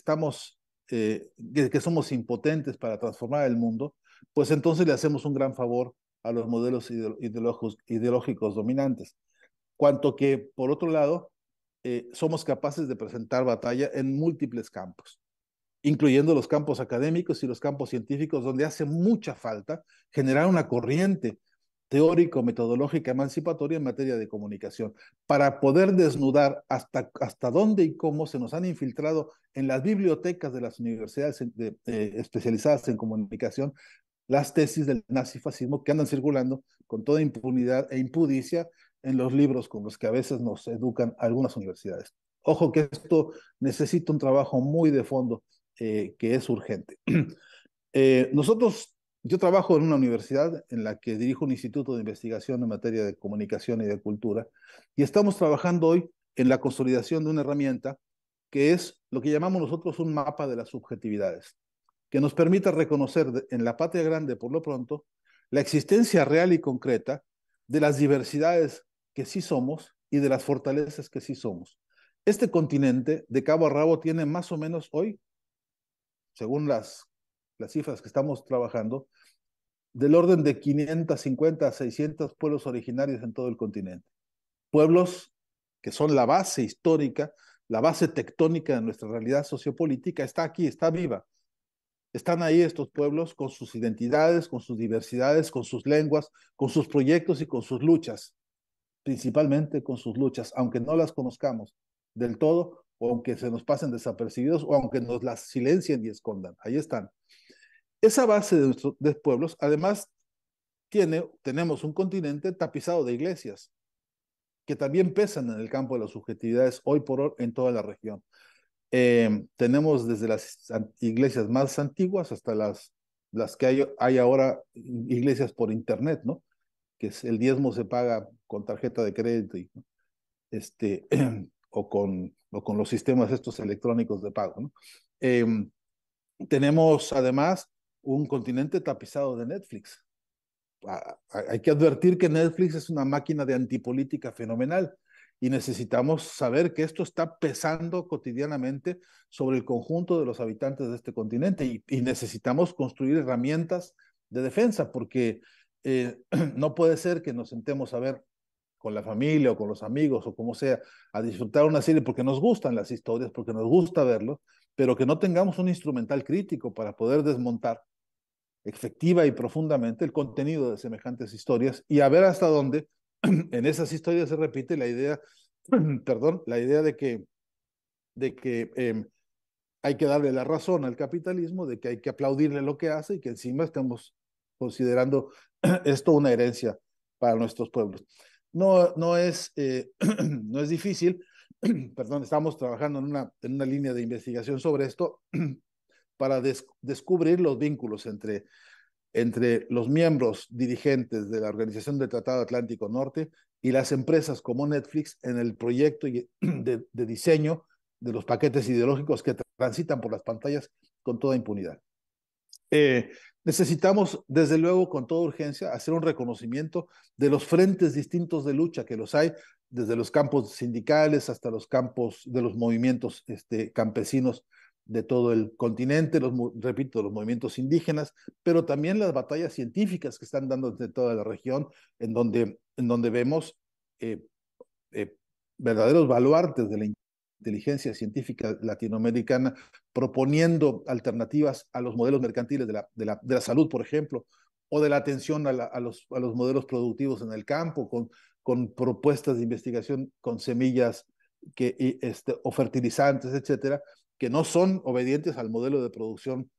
que somos impotentes para transformar el mundo, pues entonces le hacemos un gran favor a los modelos ideológicos dominantes. Cuanto que, por otro lado, somos capaces de presentar batalla en múltiples campos, incluyendo los campos académicos y los campos científicos, donde hace mucha falta generar una corriente teórico-metodológica emancipatoria en materia de comunicación, para poder desnudar hasta dónde y cómo se nos han infiltrado en las bibliotecas de las universidades especializadas en comunicación las tesis del nazifascismo que andan circulando con toda impunidad e impudicia en los libros con los que a veces nos educan algunas universidades. Ojo que esto necesita un trabajo muy de fondo que es urgente. Nosotros yo trabajo en una universidad en la que dirijo un instituto de investigación en materia de comunicación y de cultura, y estamos trabajando hoy en la consolidación de una herramienta que es lo que llamamos nosotros un mapa de las subjetividades, que nos permita reconocer en la patria grande, por lo pronto, la existencia real y concreta de las diversidades que sí somos y de las fortalezas que sí somos. Este continente, de cabo a rabo, tiene más o menos hoy, según las cifras que estamos trabajando, del orden de 550 a 600 pueblos originarios en todo el continente. Pueblos que son la base histórica, la base tectónica de nuestra realidad sociopolítica, está aquí, está viva. Están ahí estos pueblos con sus identidades, con sus diversidades, con sus lenguas, con sus proyectos y con sus luchas, principalmente con sus luchas, aunque no las conozcamos del todo, o aunque se nos pasen desapercibidos, o aunque nos las silencien y escondan. Ahí están. Esa base de nuestros de pueblos, además, tenemos un continente tapizado de iglesias, que también pesan en el campo de las subjetividades hoy por hoy en toda la región. Tenemos desde las iglesias más antiguas hasta las que hay ahora iglesias por internet, ¿no? Que es, el diezmo se paga con tarjeta de crédito y, ¿no? o con los sistemas estos electrónicos de pago, ¿no? Eh, Tenemos además un continente tapizado de Netflix. Hay que advertir que Netflix es una máquina de antipolítica fenomenal y necesitamos saber que esto está pesando cotidianamente sobre el conjunto de los habitantes de este continente y necesitamos construir herramientas de defensa porque no puede ser que nos sentemos a ver con la familia o con los amigos o como sea, a disfrutar una serie porque nos gustan las historias, porque nos gusta verlo, pero que no tengamos un instrumental crítico para poder desmontar efectiva y profundamente el contenido de semejantes historias y a ver hasta dónde en esas historias se repite la idea, perdón, la idea de que hay que darle la razón al capitalismo, de que hay que aplaudirle lo que hace y que encima estamos considerando esto una herencia para nuestros pueblos. No es, no es difícil, perdón, estamos trabajando en una línea de investigación sobre esto para descubrir los vínculos entre los miembros dirigentes de la Organización del Tratado Atlántico Norte y las empresas como Netflix en el proyecto de diseño de los paquetes ideológicos que transitan por las pantallas con toda impunidad. Necesitamos, desde luego, con toda urgencia, hacer un reconocimiento de los frentes distintos de lucha que los hay, desde los campos sindicales hasta los campos de los movimientos campesinos de todo el continente, repito, los movimientos indígenas, pero también las batallas científicas que están dando de toda la región, en donde vemos eh, eh, verdaderos baluartes de la inteligencia científica latinoamericana proponiendo alternativas a los modelos mercantiles de la salud, por ejemplo, o de la atención a los modelos productivos en el campo, con propuestas de investigación con semillas o fertilizantes, etcétera, que no son obedientes al modelo de producción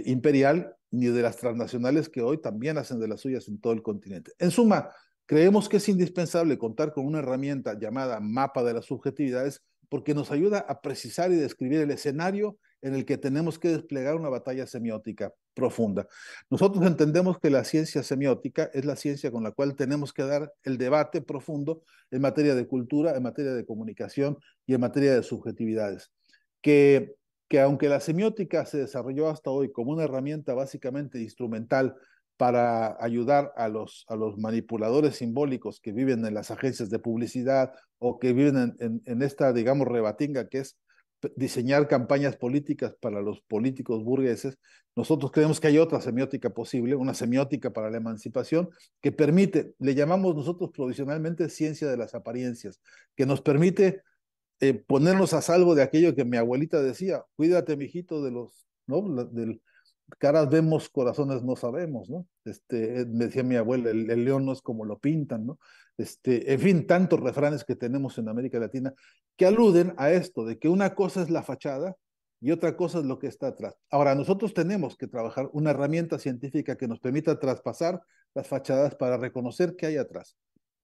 imperial ni de las transnacionales que hoy también hacen de las suyas en todo el continente. En suma, creemos que es indispensable contar con una herramienta llamada mapa de las subjetividades porque nos ayuda a precisar y describir el escenario en el que tenemos que desplegar una batalla semiótica profunda. Nosotros entendemos que la ciencia semiótica es la ciencia con la cual tenemos que dar el debate profundo en materia de cultura, en materia de comunicación y en materia de subjetividades. Que aunque la semiótica se desarrolló hasta hoy como una herramienta básicamente instrumental para ayudar a los manipuladores simbólicos que viven en las agencias de publicidad o que viven en esta, digamos, rebatinga que es diseñar campañas políticas para los políticos burgueses, nosotros creemos que hay otra semiótica posible, una semiótica para la emancipación que permite, le llamamos nosotros provisionalmente ciencia de las apariencias, que nos permite ponernos a salvo de aquello que mi abuelita decía, cuídate, mijito, ¿no? Caras vemos, corazones no sabemos, ¿no? Me decía mi abuela, el león no es como lo pintan, ¿no? En fin, tantos refranes que tenemos en América Latina que aluden a esto, de que una cosa es la fachada y otra cosa es lo que está atrás. Ahora, nosotros tenemos que trabajar una herramienta científica que nos permita traspasar las fachadas para reconocer qué hay atrás,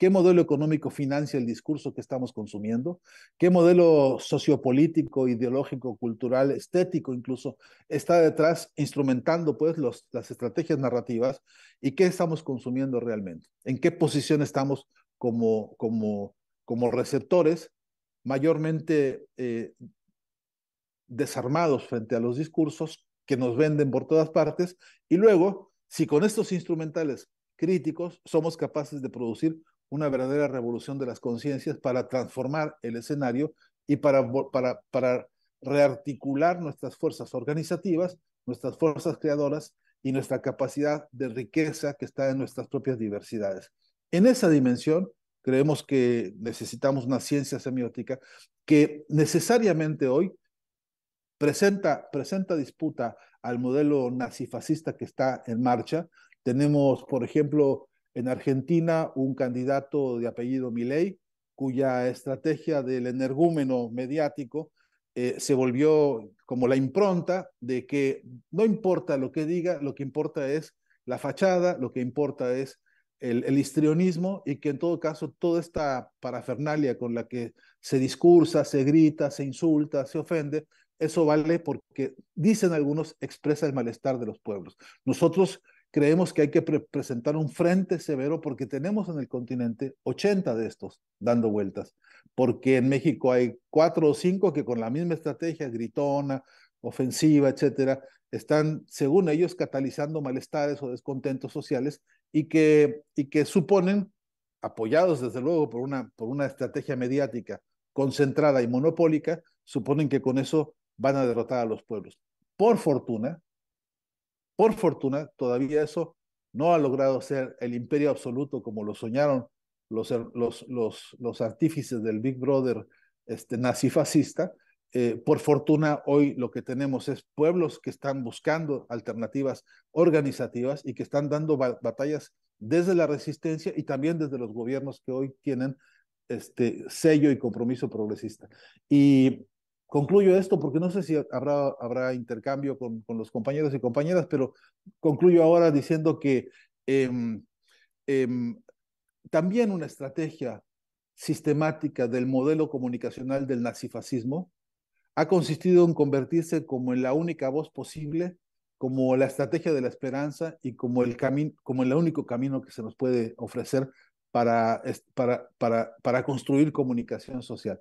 qué modelo económico financia el discurso que estamos consumiendo, qué modelo sociopolítico, ideológico, cultural, estético incluso está detrás instrumentando pues las estrategias narrativas y qué estamos consumiendo realmente, en qué posición estamos como receptores mayormente desarmados frente a los discursos que nos venden por todas partes y luego, si con estos instrumentales críticos somos capaces de producir una verdadera revolución de las conciencias para transformar el escenario y para rearticular nuestras fuerzas organizativas, nuestras fuerzas creadoras y nuestra capacidad de riqueza que está en nuestras propias diversidades. En esa dimensión, creemos que necesitamos una ciencia semiótica que necesariamente hoy presenta disputa al modelo nazifascista que está en marcha. Tenemos, por ejemplo, en Argentina un candidato de apellido Milei, cuya estrategia del energúmeno mediático se volvió como la impronta de que no importa lo que diga, lo que importa es la fachada, lo que importa es el histrionismo y que en todo caso toda esta parafernalia con la que se discursa, se grita, se insulta, se ofende, eso vale porque, dicen algunos, expresa el malestar de los pueblos. Nosotros creemos que hay que presentar un frente severo porque tenemos en el continente 80 de estos dando vueltas, porque en México hay 4 o 5 que con la misma estrategia gritona, ofensiva, etcétera, están, según ellos, catalizando malestares o descontentos sociales y que suponen, apoyados desde luego por una estrategia mediática concentrada y monopólica, suponen que con eso van a derrotar a los pueblos. Por fortuna, por fortuna, todavía eso no ha logrado ser el imperio absoluto como lo soñaron los artífices del Big Brother nazifascista. Por fortuna, hoy lo que tenemos es pueblos que están buscando alternativas organizativas y que están dando batallas desde la resistencia y también desde los gobiernos que hoy tienen sello y compromiso progresista. Y concluyo esto porque no sé si habrá intercambio con los compañeros y compañeras, pero concluyo ahora diciendo que eh, eh, también una estrategia sistemática del modelo comunicacional del nazifascismo ha consistido en convertirse como en la única voz posible, como la estrategia de la esperanza y como el único camino que se nos puede ofrecer para construir comunicación social.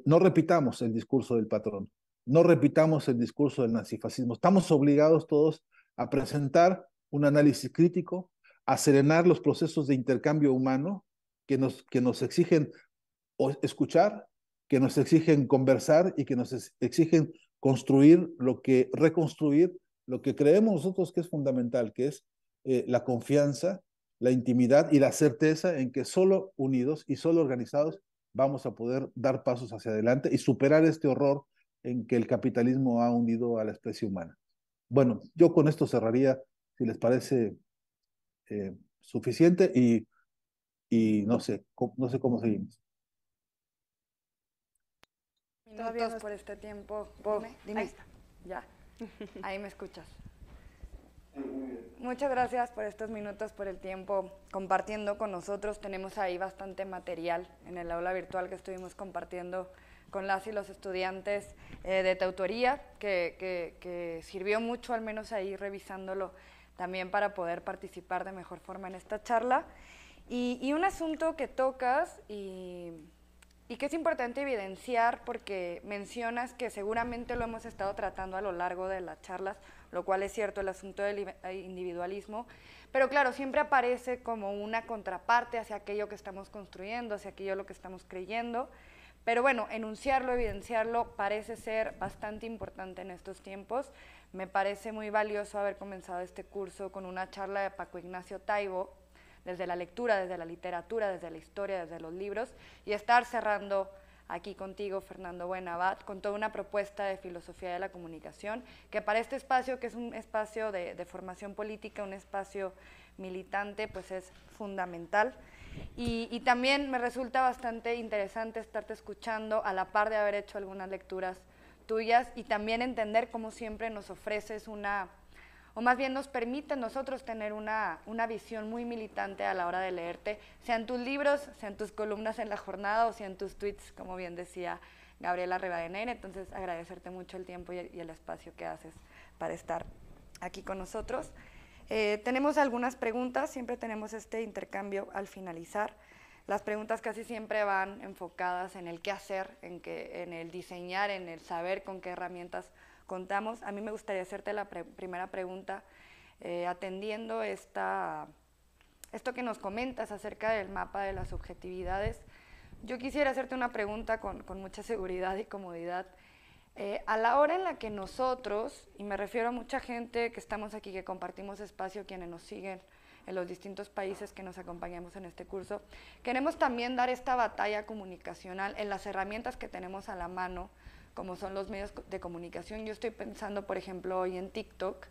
No repitamos el discurso del patrón, no repitamos el discurso del nazifascismo. Estamos obligados todos a presentar un análisis crítico, a serenar los procesos de intercambio humano que nos exigen escuchar, que nos exigen conversar y que nos exigen reconstruir lo que creemos nosotros que es fundamental, que es la confianza, la intimidad y la certeza en que solo unidos y solo organizados vamos a poder dar pasos hacia adelante y superar este horror en que el capitalismo ha hundido a la especie humana. Bueno, yo con esto cerraría, si les parece suficiente, y no sé cómo seguimos. Minutos por este tiempo. Dime. Ahí está. Ya. Ahí me escuchas. Muchas gracias por estos minutos, por el tiempo compartiendo con nosotros. Tenemos ahí bastante material en el aula virtual que estuvimos compartiendo con las y los estudiantes de tu autoría, que sirvió mucho, al menos ahí revisándolo también para poder participar de mejor forma en esta charla. Y un asunto que tocas y que es importante evidenciar porque mencionas que seguramente lo hemos estado tratando a lo largo de las charlas, lo cual es cierto, el asunto del individualismo, pero claro, siempre aparece como una contraparte hacia aquello que estamos construyendo, hacia aquello lo que estamos creyendo, pero bueno, enunciarlo, evidenciarlo parece ser bastante importante en estos tiempos. Me parece muy valioso haber comenzado este curso con una charla de Paco Ignacio Taibo, desde la lectura, desde la literatura, desde la historia, desde los libros, y estar cerrando aquí contigo, Fernando Buenabad, con toda una propuesta de filosofía de la comunicación, que para este espacio, que es un espacio de formación política, un espacio militante, pues es fundamental. Y también me resulta bastante interesante estarte escuchando a la par de haber hecho algunas lecturas tuyas y también entender cómo siempre nos ofreces una o más bien nos permite nosotros tener una visión muy militante a la hora de leerte, sean tus libros, sean tus columnas en La Jornada o sean tus tweets, como bien decía Gabriela Rivadeneira. Entonces, agradecerte mucho el tiempo y el espacio que haces para estar aquí con nosotros. Tenemos algunas preguntas, siempre tenemos este intercambio al finalizar. Las preguntas casi siempre van enfocadas en el qué hacer, en el diseñar, en el saber con qué herramientas contamos. A mí me gustaría hacerte la primera pregunta, atendiendo esto que nos comentas acerca del mapa de las subjetividades. Yo quisiera hacerte una pregunta con mucha seguridad y comodidad. A la hora en la que nosotros, y me refiero a mucha gente que estamos aquí, que compartimos espacio, quienes nos siguen en los distintos países que nos acompañamos en este curso, queremos también dar esta batalla comunicacional en las herramientas que tenemos a la mano, como son los medios de comunicación. Yo estoy pensando, por ejemplo, hoy en TikTok,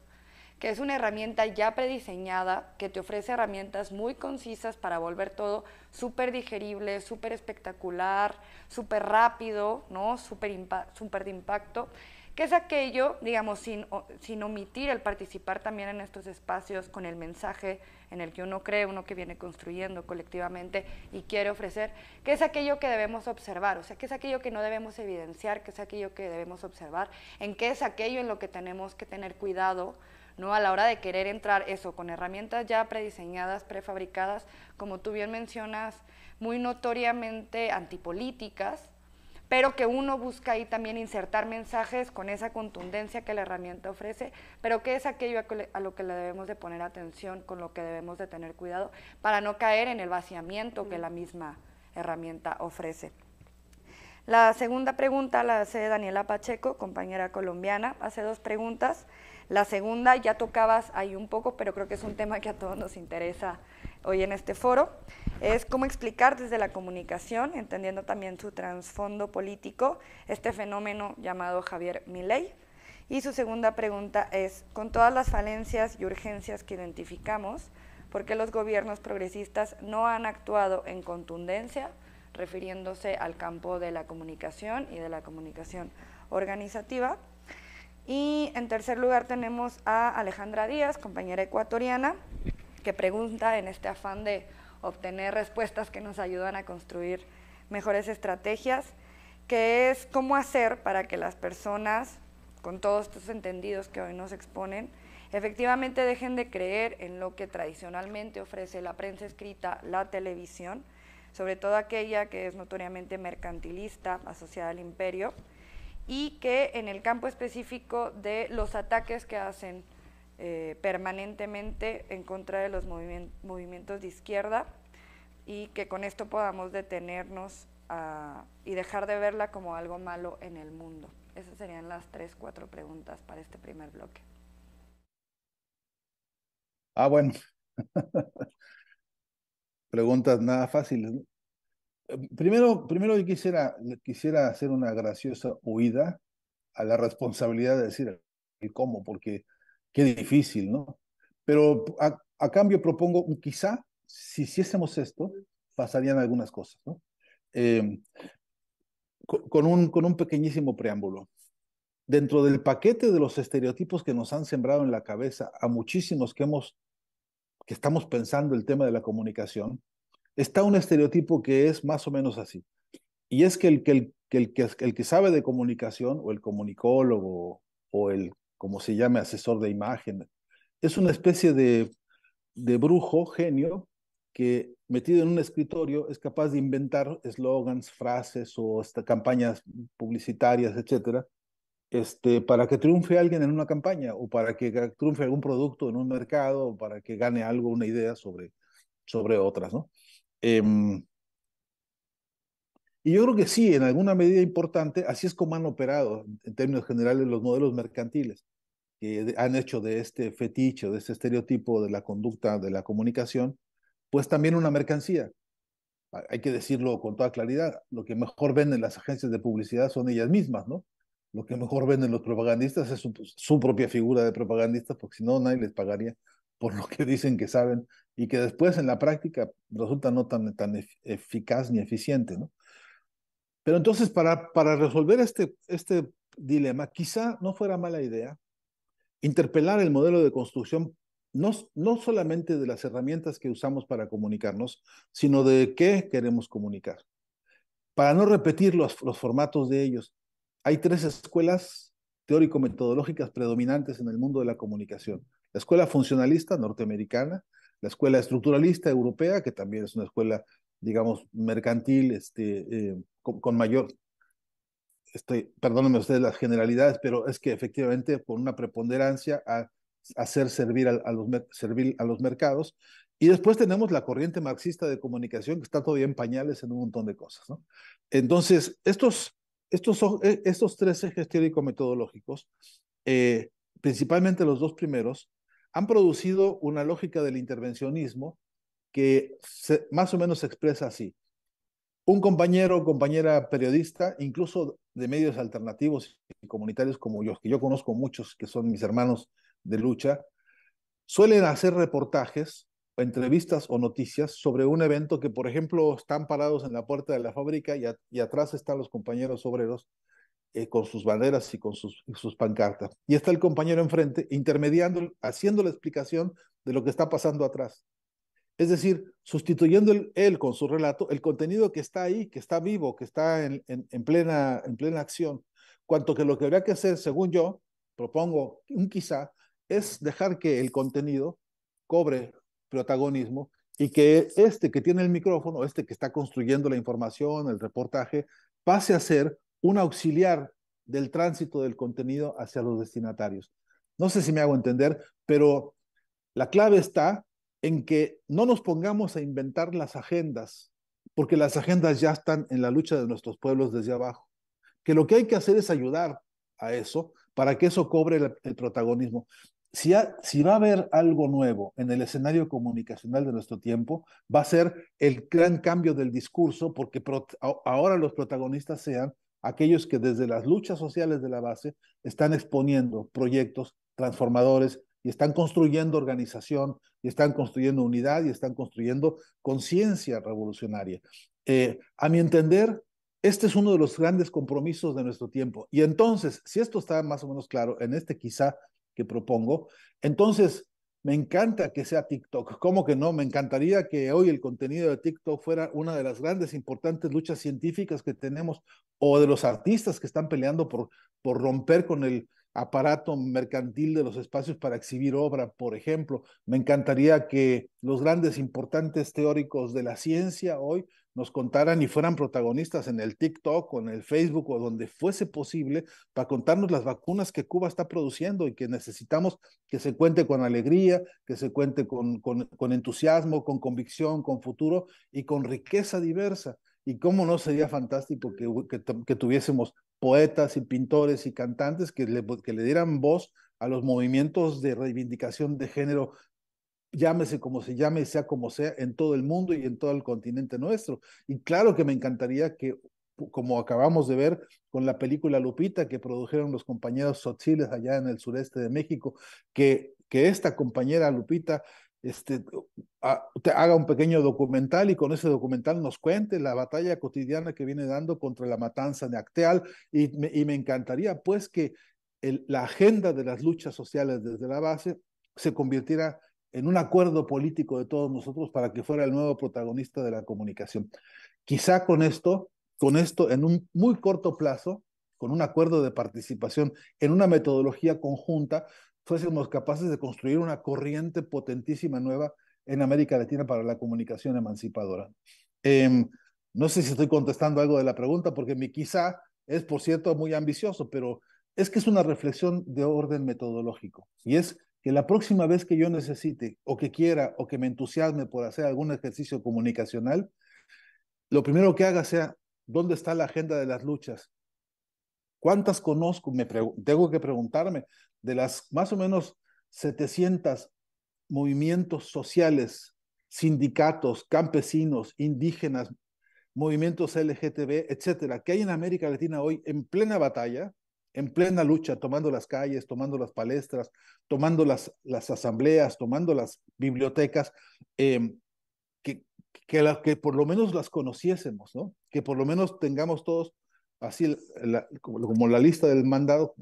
que es una herramienta ya prediseñada, que te ofrece herramientas muy concisas para volver todo súper digerible, súper espectacular, súper rápido, ¿no? Súper de impacto, que es aquello, digamos, sin omitir el participar también en estos espacios con el mensaje en el que uno cree, uno que viene construyendo colectivamente y quiere ofrecer, que es aquello que debemos observar, o sea, que es aquello que no debemos evidenciar, que es aquello que debemos observar, en qué es aquello en lo que tenemos que tener cuidado, ¿no? A la hora de querer entrar eso con herramientas ya prediseñadas, prefabricadas, como tú bien mencionas, muy notoriamente antipolíticas, pero que uno busca ahí también insertar mensajes con esa contundencia que la herramienta ofrece, pero que es aquello a lo que le debemos de poner atención, con lo que debemos de tener cuidado, para no caer en el vaciamiento que la misma herramienta ofrece. La segunda pregunta la hace Daniela Pacheco, compañera colombiana, hace dos preguntas. La segunda ya tocabas ahí un poco, pero creo que es un tema que a todos nos interesa hoy en este foro, es cómo explicar desde la comunicación, entendiendo también su trasfondo político, este fenómeno llamado Javier Milei. Y su segunda pregunta es, con todas las falencias y urgencias que identificamos, ¿por qué los gobiernos progresistas no han actuado en contundencia, refiriéndose al campo de la comunicación y de la comunicación organizativa? Y en tercer lugar tenemos a Alejandra Díaz, compañera ecuatoriana, que pregunta en este afán de obtener respuestas que nos ayudan a construir mejores estrategias, que es cómo hacer para que las personas, con todos estos entendidos que hoy nos exponen, efectivamente dejen de creer en lo que tradicionalmente ofrece la prensa escrita, la televisión, sobre todo aquella que es notoriamente mercantilista, asociada al imperio, y que en el campo específico de los ataques que hacen permanentemente en contra de los movimientos de izquierda, y que con esto podamos detenernos y dejar de verla como algo malo en el mundo. Esas serían las 3-4 preguntas para este primer bloque. Bueno. Preguntas nada fáciles, ¿no? Primero yo quisiera hacer una graciosa huida a la responsabilidad de decir el cómo, porque qué difícil, ¿no? Pero a cambio propongo, quizá, si hiciésemos esto, pasarían algunas cosas, ¿no? Con un pequeñísimo preámbulo. Dentro del paquete de los estereotipos que nos han sembrado en la cabeza a muchísimos que estamos pensando el tema de la comunicación, está un estereotipo que es más o menos así. Y es que el que sabe de comunicación, o el comunicólogo, o el, como se llame, asesor de imagen, es una especie de brujo, genio, que metido en un escritorio es capaz de inventar eslogans, frases o campañas publicitarias, etcétera, para que triunfe alguien en una campaña, o para que triunfe algún producto en un mercado, o para que gane algo, una idea sobre otras, ¿no? Y yo creo que sí, en alguna medida importante, así es como han operado en términos generales los modelos mercantiles, que han hecho de este fetiche, de este estereotipo de la conducta de la comunicación, pues también una mercancía. Hay que decirlo con toda claridad, lo que mejor venden las agencias de publicidad son ellas mismas, ¿no? Lo que mejor venden los propagandistas es su propia figura de propagandista, porque si no, nadie les pagaría por lo que dicen que saben y que después en la práctica resulta no tan eficaz ni eficiente, ¿no? Pero entonces, para resolver este dilema, quizá no fuera mala idea interpelar el modelo de construcción, no solamente de las herramientas que usamos para comunicarnos, sino de qué queremos comunicar. Para no repetir los formatos de ellos, hay tres escuelas teórico-metodológicas predominantes en el mundo de la comunicación. La escuela funcionalista norteamericana, la escuela estructuralista europea, que también es una escuela, digamos, mercantil, con mayor, perdónenme ustedes las generalidades, pero es que efectivamente con una preponderancia a hacer servir servir a los mercados. Y después tenemos la corriente marxista de comunicación que está todavía en pañales en un montón de cosas, ¿no? Entonces, estos tres ejes teórico-metodológicos, principalmente los dos primeros, han producido una lógica del intervencionismo que más o menos se expresa así. Un compañero o compañera periodista, incluso de medios alternativos y comunitarios como yo, que yo conozco muchos, que son mis hermanos de lucha, suelen hacer reportajes, entrevistas o noticias sobre un evento que, por ejemplo, están parados en la puerta de la fábrica y atrás están los compañeros obreros con sus banderas y con sus pancartas. Y está el compañero enfrente intermediando, haciendo la explicación de lo que está pasando atrás. Es decir, sustituyendo él con su relato el contenido que está ahí, que está vivo, que está en plena acción. Cuanto que lo que habría que hacer, según yo, propongo un quizá, es dejar que el contenido cobre protagonismo y que que tiene el micrófono, que está construyendo la información, el reportaje, pase a ser un auxiliar del tránsito del contenido hacia los destinatarios. No sé si me hago entender, pero la clave está en que no nos pongamos a inventar las agendas, porque las agendas ya están en la lucha de nuestros pueblos desde abajo. Que lo que hay que hacer es ayudar a eso para que eso cobre el protagonismo. Si va a haber algo nuevo en el escenario comunicacional de nuestro tiempo, va a ser el gran cambio del discurso, porque ahora los protagonistas sean aquellos que desde las luchas sociales de la base están exponiendo proyectos transformadores y están construyendo organización, y están construyendo unidad, y están construyendo conciencia revolucionaria. A mi entender, este es uno de los grandes compromisos de nuestro tiempo. Y entonces, si esto está más o menos claro en quizá que propongo, entonces me encanta que sea TikTok. ¿Cómo que no? Me encantaría que hoy el contenido de TikTok fuera una de las grandes, importantes luchas científicas que tenemos, o de los artistas que están peleando por romper con el aparato mercantil de los espacios para exhibir obra, por ejemplo. Me encantaría que los grandes, importantes teóricos de la ciencia hoy nos contaran y fueran protagonistas en el TikTok o en el Facebook o donde fuese posible para contarnos las vacunas que Cuba está produciendo y que necesitamos que se cuente con alegría, que se cuente con entusiasmo, con convicción, con futuro y con riqueza diversa. Y cómo no sería fantástico que tuviésemos poetas y pintores y cantantes que le dieran voz a los movimientos de reivindicación de género, llámese como se llame, sea como sea, en todo el mundo y en todo el continente nuestro. Y claro que me encantaría que, como acabamos de ver con la película Lupita que produjeron los compañeros Sotziles allá en el sureste de México, que esta compañera Lupita haga un pequeño documental y con ese documental nos cuente la batalla cotidiana que viene dando contra la matanza de Acteal y me encantaría pues que la agenda de las luchas sociales desde la base se convirtiera en un acuerdo político de todos nosotros para que fuera el nuevo protagonista de la comunicación. Quizá con esto, en un muy corto plazo, con un acuerdo de participación en una metodología conjunta, fuésemos capaces de construir una corriente potentísima nueva en América Latina para la comunicación emancipadora. No sé si estoy contestando algo de la pregunta, porque mi quizá es, por cierto, muy ambicioso, pero es que es una reflexión de orden metodológico, y es que la próxima vez que yo necesite, o que quiera, o que me entusiasme por hacer algún ejercicio comunicacional, lo primero que haga sea, ¿dónde está la agenda de las luchas? ¿Cuántas conozco? Tengo que preguntarme, de las más o menos 700 movimientos sociales, sindicatos, campesinos, indígenas, movimientos LGTB, etcétera, que hay en América Latina hoy en plena batalla, en plena lucha, tomando las calles, tomando las palestras, tomando las asambleas, tomando las bibliotecas, que, que por lo menos las conociésemos, ¿no? Que por lo menos tengamos todos así como la lista del mandado,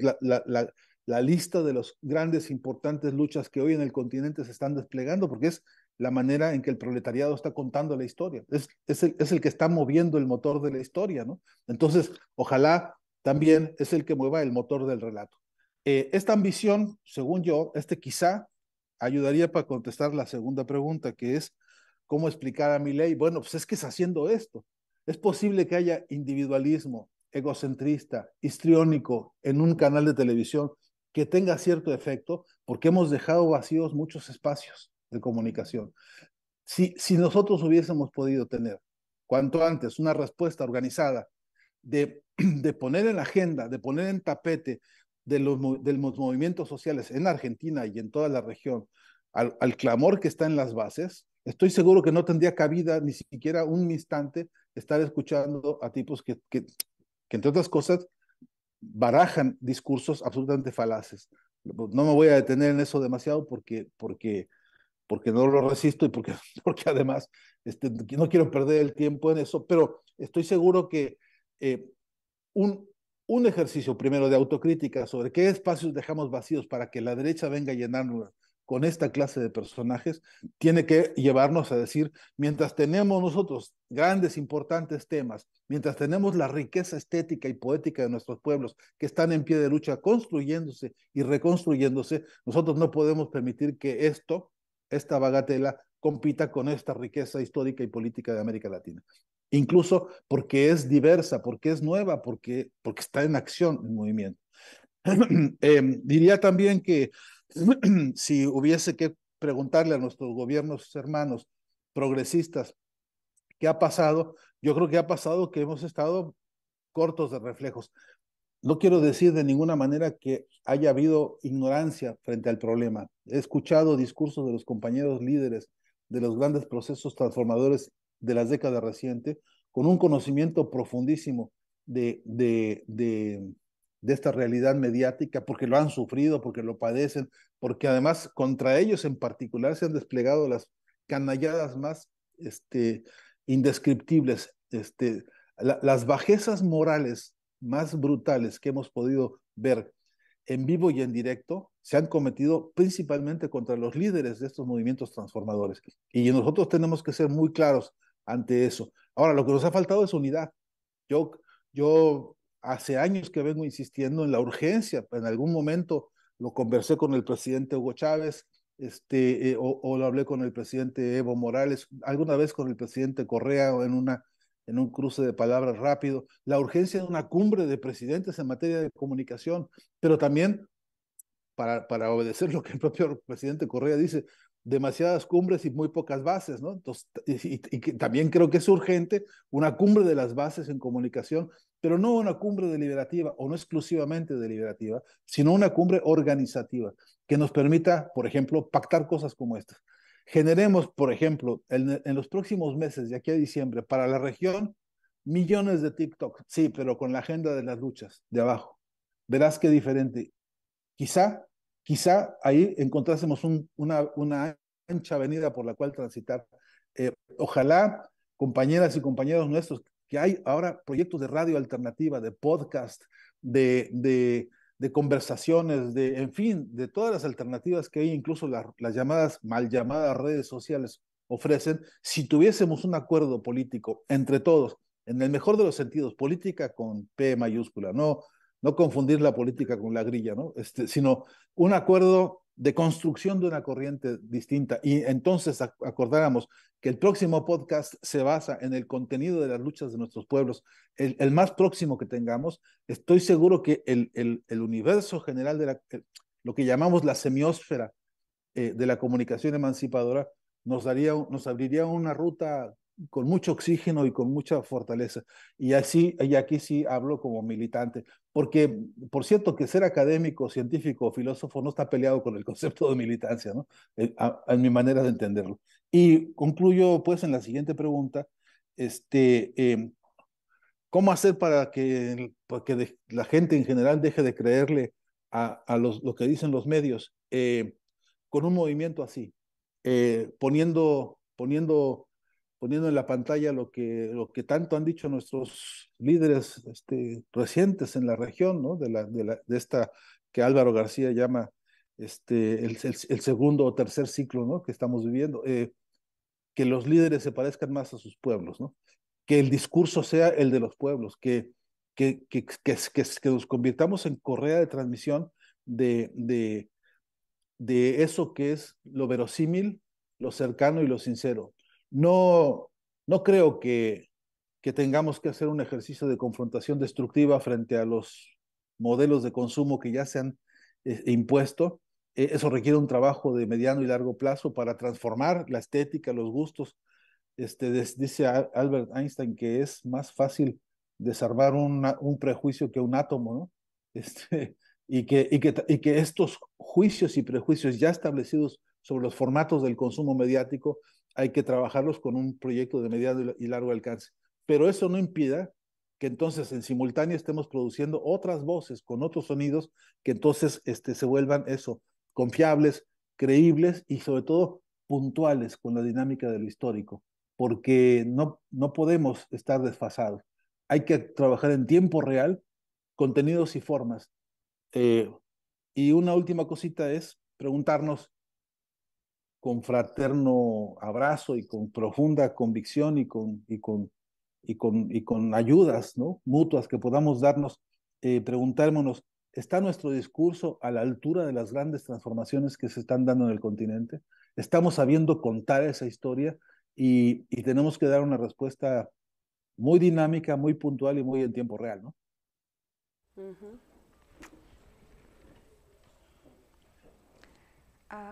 la lista de las grandes, importantes luchas que hoy en el continente se están desplegando, porque es la manera en que el proletariado está contando la historia. Es el que está moviendo el motor de la historia, ¿no? Entonces, ojalá también es el que mueva el motor del relato. Esta ambición, según yo, quizá ayudaría para contestar la segunda pregunta, que es, ¿cómo explicar a Milei? Bueno, pues es que es haciendo esto. Es posible que haya individualismo egocentrista, histriónico en un canal de televisión que tenga cierto efecto, porque hemos dejado vacíos muchos espacios de comunicación. Si nosotros hubiésemos podido tener cuanto antes una respuesta organizada de poner en la agenda, de poner en tapete de los movimientos sociales en Argentina y en toda la región al clamor que está en las bases, estoy seguro que no tendría cabida ni siquiera un instante estar escuchando a tipos que entre otras cosas barajan discursos absolutamente falaces. No me voy a detener en eso demasiado porque no lo resisto y porque además no quiero perder el tiempo en eso, pero estoy seguro que eh, un, un ejercicio primero de autocrítica sobre qué espacios dejamos vacíos para que la derecha venga a llenarnos con esta clase de personajes, tiene que llevarnos a decir, mientras tenemos nosotros grandes, importantes temas, mientras tenemos la riqueza estética y poética de nuestros pueblos que están en pie de lucha, construyéndose y reconstruyéndose, nosotros no podemos permitir que esta bagatela, compita con esta riqueza histórica y política de América Latina. Incluso porque es diversa, porque es nueva, porque está en acción, en movimiento. Diría también que si hubiese que preguntarle a nuestros gobiernos hermanos progresistas qué ha pasado, yo creo que ha pasado que hemos estado cortos de reflejos. No quiero decir de ninguna manera que haya habido ignorancia frente al problema. He escuchado discursos de los compañeros líderes de los grandes procesos transformadores de las décadas recientes, con un conocimiento profundísimo de esta realidad mediática, porque lo han sufrido, porque lo padecen, porque además contra ellos en particular se han desplegado las canalladas más indescriptibles, las bajezas morales más brutales que hemos podido ver en vivo y en directo se han cometido principalmente contra los líderes de estos movimientos transformadores. Y nosotros tenemos que ser muy claros ante eso. Ahora, lo que nos ha faltado es unidad. Yo hace años que vengo insistiendo en la urgencia. En algún momento lo conversé con el presidente Hugo Chávez, o lo hablé con el presidente Evo Morales, alguna vez con el presidente Correa o en un cruce de palabras rápido, la urgencia de una cumbre de presidentes en materia de comunicación, pero también para obedecer lo que el propio presidente Correa dice, demasiadas cumbres y muy pocas bases, ¿no? Entonces, y que también creo que es urgente una cumbre de las bases en comunicación, pero no una cumbre deliberativa o no exclusivamente deliberativa, sino una cumbre organizativa que nos permita, por ejemplo, pactar cosas como estas. Generemos, por ejemplo, en los próximos meses, de aquí a diciembre, para la región, millones de TikTok, sí, pero con la agenda de las luchas de abajo. Verás qué diferente. Quizá, quizá ahí encontrásemos una ancha avenida por la cual transitar. Ojalá, compañeras y compañeros nuestros, que hay ahora proyectos de radio alternativa, de podcast, de conversaciones, en fin, de todas las alternativas que hay, incluso las llamadas, mal llamadas redes sociales ofrecen, si tuviésemos un acuerdo político entre todos, en el mejor de los sentidos, política con P mayúscula, no confundir la política con la grilla, ¿no? Sino un acuerdo de construcción de una corriente distinta. Y entonces acordáramos que el próximo podcast se basa en el contenido de las luchas de nuestros pueblos, el más próximo que tengamos. Estoy seguro que el universo general lo que llamamos la semiósfera de la comunicación emancipadora nos abriría una ruta con mucho oxígeno y con mucha fortaleza. Y aquí sí hablo como militante, porque, por cierto, que ser académico, científico o filósofo no está peleado con el concepto de militancia, ¿no? En mi manera de entenderlo. Y concluyo, pues, en la siguiente pregunta, ¿cómo hacer para que la gente en general deje de creerle a lo que dicen los medios con un movimiento así, poniendo en la pantalla lo que tanto han dicho nuestros líderes recientes en la región, ¿no? de esta que Álvaro García llama el segundo o tercer ciclo, ¿no? Que estamos viviendo, que los líderes se parezcan más a sus pueblos, ¿no? Que el discurso sea el de los pueblos, que nos convirtamos en correa de transmisión de, de, de eso que es lo verosímil, lo cercano y lo sincero. No, no creo que tengamos que hacer un ejercicio de confrontación destructiva frente a los modelos de consumo que ya se han impuesto. Eso requiere un trabajo de mediano y largo plazo para transformar la estética, los gustos. Dice Albert Einstein que es más fácil desarmar un prejuicio que un átomo, ¿no? Y que estos juicios y prejuicios ya establecidos sobre los formatos del consumo mediático hay que trabajarlos con un proyecto de mediano y largo alcance. Pero eso no impida que entonces en simultáneo estemos produciendo otras voces con otros sonidos que entonces se vuelvan eso, confiables, creíbles y sobre todo puntuales con la dinámica de lo histórico, porque no podemos estar desfasados. Hay que trabajar en tiempo real, contenidos y formas. Eh, y una última cosita es preguntarnos con fraterno abrazo y con profunda convicción y con ayudas, ¿no? Mutuas que podamos darnos, preguntémonos, ¿está nuestro discurso a la altura de las grandes transformaciones que se están dando en el continente? ¿Estamos sabiendo contar esa historia? Y tenemos que dar una respuesta muy dinámica, muy puntual y muy en tiempo real, ¿no? Ujú.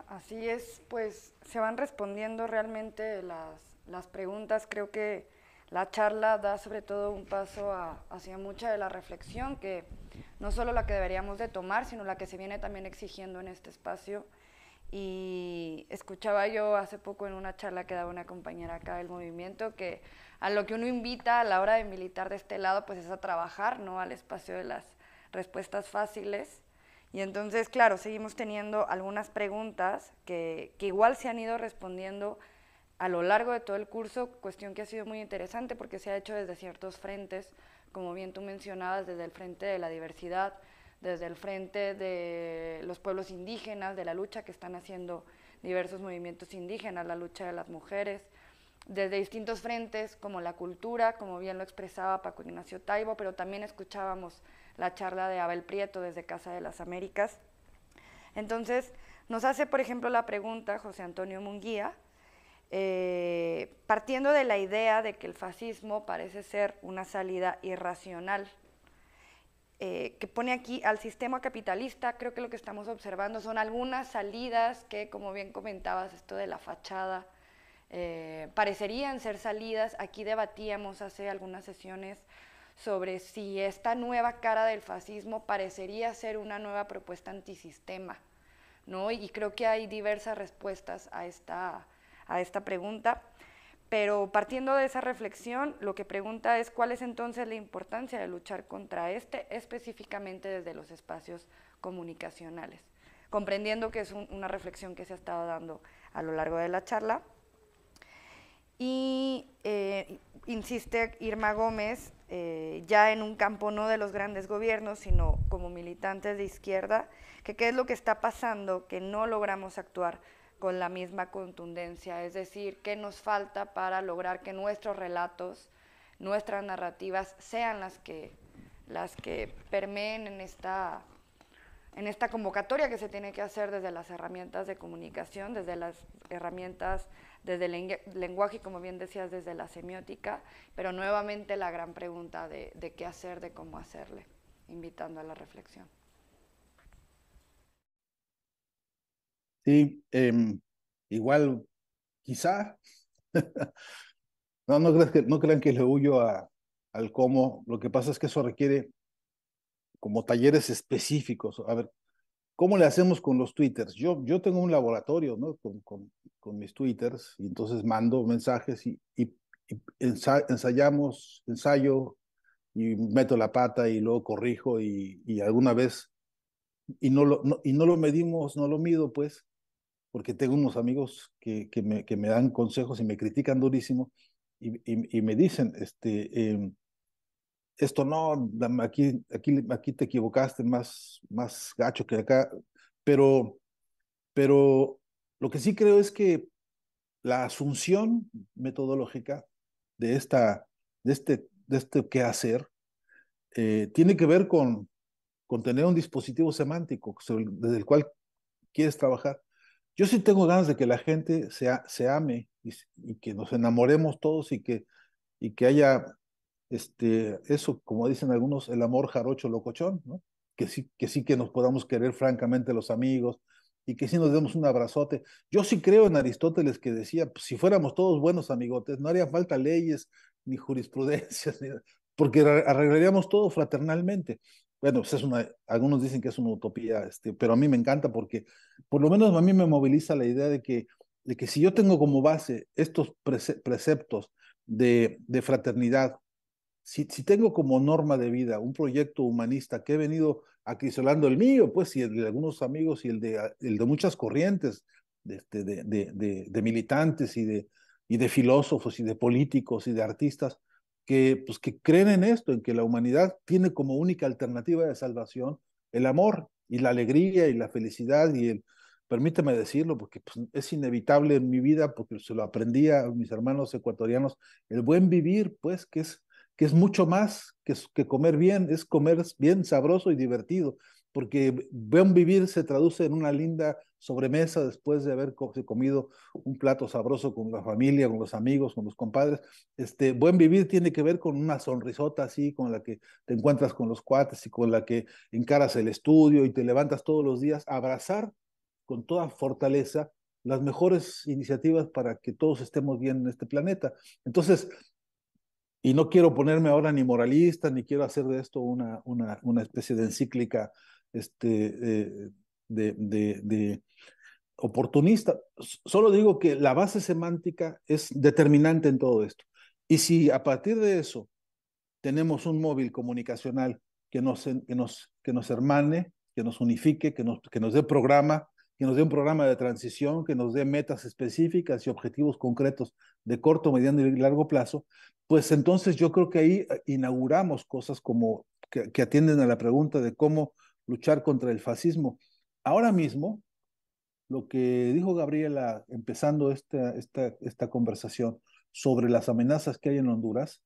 Así es, pues se van respondiendo realmente las preguntas. Creo que la charla da sobre todo un paso hacia mucha de la reflexión, que no solo la que deberíamos de tomar, sino la que se viene también exigiendo en este espacio. Y escuchaba yo hace poco en una charla que daba una compañera acá del movimiento que a lo que uno invita a la hora de militar de este lado pues es a trabajar, ¿no? Al espacio de las respuestas fáciles. Y entonces, claro, seguimos teniendo algunas preguntas que igual se han ido respondiendo a lo largo de todo el curso, cuestión que ha sido muy interesante porque se ha hecho desde ciertos frentes, como bien tú mencionabas, desde el frente de la diversidad, desde el frente de los pueblos indígenas, de la lucha que están haciendo diversos movimientos indígenas, la lucha de las mujeres, desde distintos frentes como la cultura, como bien lo expresaba Paco Ignacio Taibo, pero también escuchábamos la charla de Abel Prieto desde Casa de las Américas. Entonces, nos hace, por ejemplo, la pregunta José Antonio Munguía, partiendo de la idea de que el fascismo parece ser una salida irracional, que pone aquí al sistema capitalista. Creo que lo que estamos observando son algunas salidas que, como bien comentabas, esto de la fachada, parecerían ser salidas. Aquí debatíamos hace algunas sesiones sobre si esta nueva cara del fascismo parecería ser una nueva propuesta antisistema, ¿no? Y creo que hay diversas respuestas a esta pregunta, pero partiendo de esa reflexión, lo que pregunta es cuál es entonces la importancia de luchar contra específicamente desde los espacios comunicacionales, comprendiendo que es una reflexión que se ha estado dando a lo largo de la charla. Y insiste Irma Gómez, ya en un campo no de los grandes gobiernos, sino como militantes de izquierda, que qué es lo que está pasando, que no logramos actuar con la misma contundencia, es decir, qué nos falta para lograr que nuestros relatos, nuestras narrativas sean las que permeen en esta convocatoria que se tiene que hacer desde las herramientas de comunicación, desde las herramientas, desde el lenguaje, como bien decías, desde la semiótica, pero nuevamente la gran pregunta de qué hacer, de cómo hacerle, invitando a la reflexión. Sí, igual, quizá, no crean que le huyo al cómo, lo que pasa es que eso requiere como talleres específicos. A ver, ¿cómo le hacemos con los twitters? Yo tengo un laboratorio, ¿no? Con mis twitters, y entonces mando mensajes y ensayo y meto la pata y luego corrijo y alguna vez, y no lo medimos, no lo mido, pues, porque tengo unos amigos que me dan consejos y me critican durísimo y me dicen, esto no, aquí te equivocaste más gacho que acá, pero, pero lo que sí creo es que la asunción metodológica de, de este quehacer tiene que ver con tener un dispositivo semántico desde el cual quieres trabajar. Yo sí tengo ganas de que la gente se ame y que nos enamoremos todos y que haya eso, como dicen algunos, el amor jarocho locochón, ¿no? Que nos podamos querer francamente los amigos y que sí nos demos un abrazote. Yo sí creo en Aristóteles que decía, pues, si fuéramos todos buenos amigotes, no haría falta leyes ni jurisprudencias, porque arreglaríamos todo fraternalmente. Bueno, pues algunos dicen que es una utopía, pero a mí me encanta porque por lo menos a mí me moviliza la idea de que si yo tengo como base estos preceptos de fraternidad, si tengo como norma de vida un proyecto humanista que he venido acrisolando el mío, pues, y el de algunos amigos y el de muchas corrientes de militantes y de filósofos y de políticos y de artistas pues, que creen en esto, en que la humanidad tiene como única alternativa de salvación el amor y la alegría y la felicidad permíteme decirlo, porque pues, es inevitable en mi vida, porque se lo aprendí a mis hermanos ecuatorianos, el buen vivir, pues, que es mucho más que comer bien, es comer bien, sabroso y divertido, porque buen vivir se traduce en una linda sobremesa después de haber comido un plato sabroso con la familia, con los amigos, con los compadres. Buen vivir tiene que ver con una sonrisota así, con la que te encuentras con los cuates y con la que encaras el estudio y te levantas todos los días a abrazar con toda fortaleza las mejores iniciativas para que todos estemos bien en este planeta. Entonces, y no quiero ponerme ahora ni moralista, ni quiero hacer de esto una especie de encíclica de oportunista. Solo digo que la base semántica es determinante en todo esto. Y si a partir de eso tenemos un móvil comunicacional que nos hermane, que nos unifique, que nos dé programa, que nos dé un programa de transición, que nos dé metas específicas y objetivos concretos de corto, mediano y largo plazo, pues entonces yo creo que ahí inauguramos cosas como que atienden a la pregunta de cómo luchar contra el fascismo. Ahora mismo, lo que dijo Gabriela empezando esta conversación sobre las amenazas que hay en Honduras,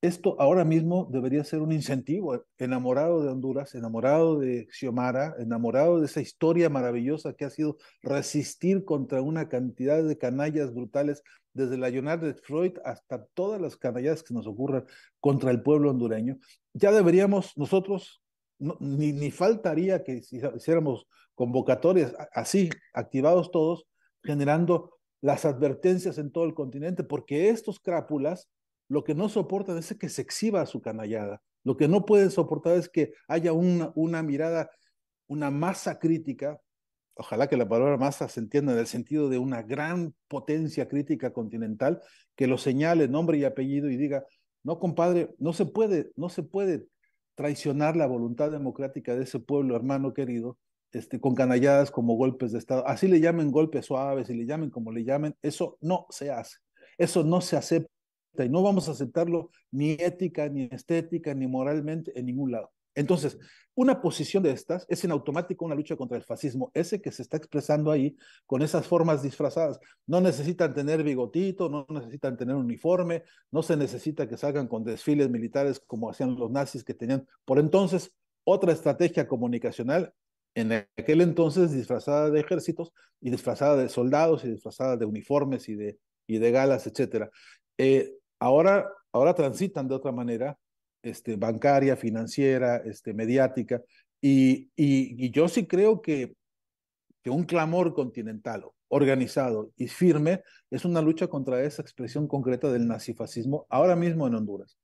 esto ahora mismo debería ser un incentivo. Enamorado de Honduras, enamorado de Xiomara, enamorado de esa historia maravillosa que ha sido resistir contra una cantidad de canallas brutales, desde la Leonard de Freud hasta todas las canallas que nos ocurran contra el pueblo hondureño. Ya deberíamos nosotros, ni faltaría que hiciéramos convocatorias así, activados todos, generando las advertencias en todo el continente, porque estos crápulas lo que no soportan es que se exhiba su canallada. Lo que no pueden soportar es que haya una mirada, una masa crítica. Ojalá que la palabra masa se entienda en el sentido de una gran potencia crítica continental que lo señale nombre y apellido y diga, no, compadre, no se puede traicionar la voluntad democrática de ese pueblo hermano querido, con canalladas como golpes de Estado. Así le llamen golpes suaves y le llamen como le llamen, eso no se hace. Eso no se acepta y no vamos a aceptarlo ni ética, ni estética, ni moralmente en ningún lado. Entonces, una posición de estas es en automático una lucha contra el fascismo, ese que se está expresando ahí con esas formas disfrazadas. No necesitan tener bigotito, no necesitan tener uniforme, no se necesita que salgan con desfiles militares como hacían los nazis que tenían por entonces otra estrategia comunicacional, en aquel entonces disfrazada de ejércitos y disfrazada de soldados y disfrazada de uniformes y de galas, etcétera. Ahora transitan de otra manera, bancaria, financiera, mediática, y yo sí creo que un clamor continental, organizado y firme, es una lucha contra esa expresión concreta del nazifascismo ahora mismo en Honduras.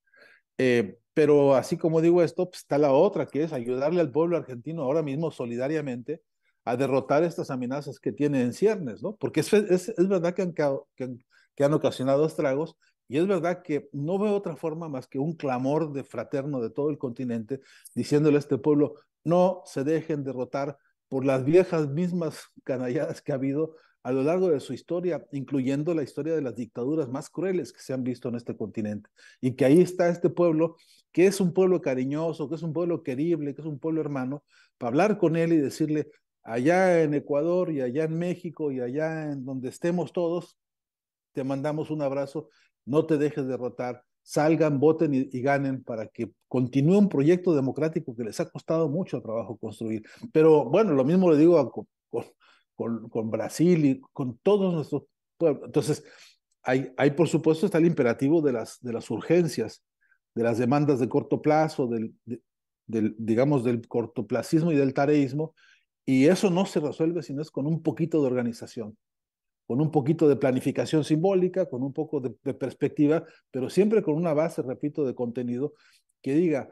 Pero así como digo esto, pues está la otra, que es ayudarle al pueblo argentino ahora mismo solidariamente a derrotar estas amenazas que tiene en ciernes, ¿no? Porque es verdad que han ocasionado estragos, y es verdad que no veo otra forma más que un clamor de fraterno de todo el continente, diciéndole a este pueblo, no se dejen derrotar por las viejas mismas canalladas que ha habido a lo largo de su historia, incluyendo la historia de las dictaduras más crueles que se han visto en este continente. Y que ahí está este pueblo, que es un pueblo cariñoso, que es un pueblo querible, que es un pueblo hermano, para hablar con él y decirle, allá en Ecuador y allá en México y allá en donde estemos todos, te mandamos un abrazo, no te dejes derrotar, salgan, voten y ganen para que continúe un proyecto democrático que les ha costado mucho trabajo construir. Pero bueno, lo mismo le digo con Brasil y con todos nuestros pueblos. Entonces, hay por supuesto está el imperativo de las urgencias, de las demandas de corto plazo, digamos, del cortoplacismo y del tareísmo, y eso no se resuelve si no es con un poquito de organización, con un poquito de planificación simbólica, con un poco de perspectiva, pero siempre con una base, repito, de contenido que diga,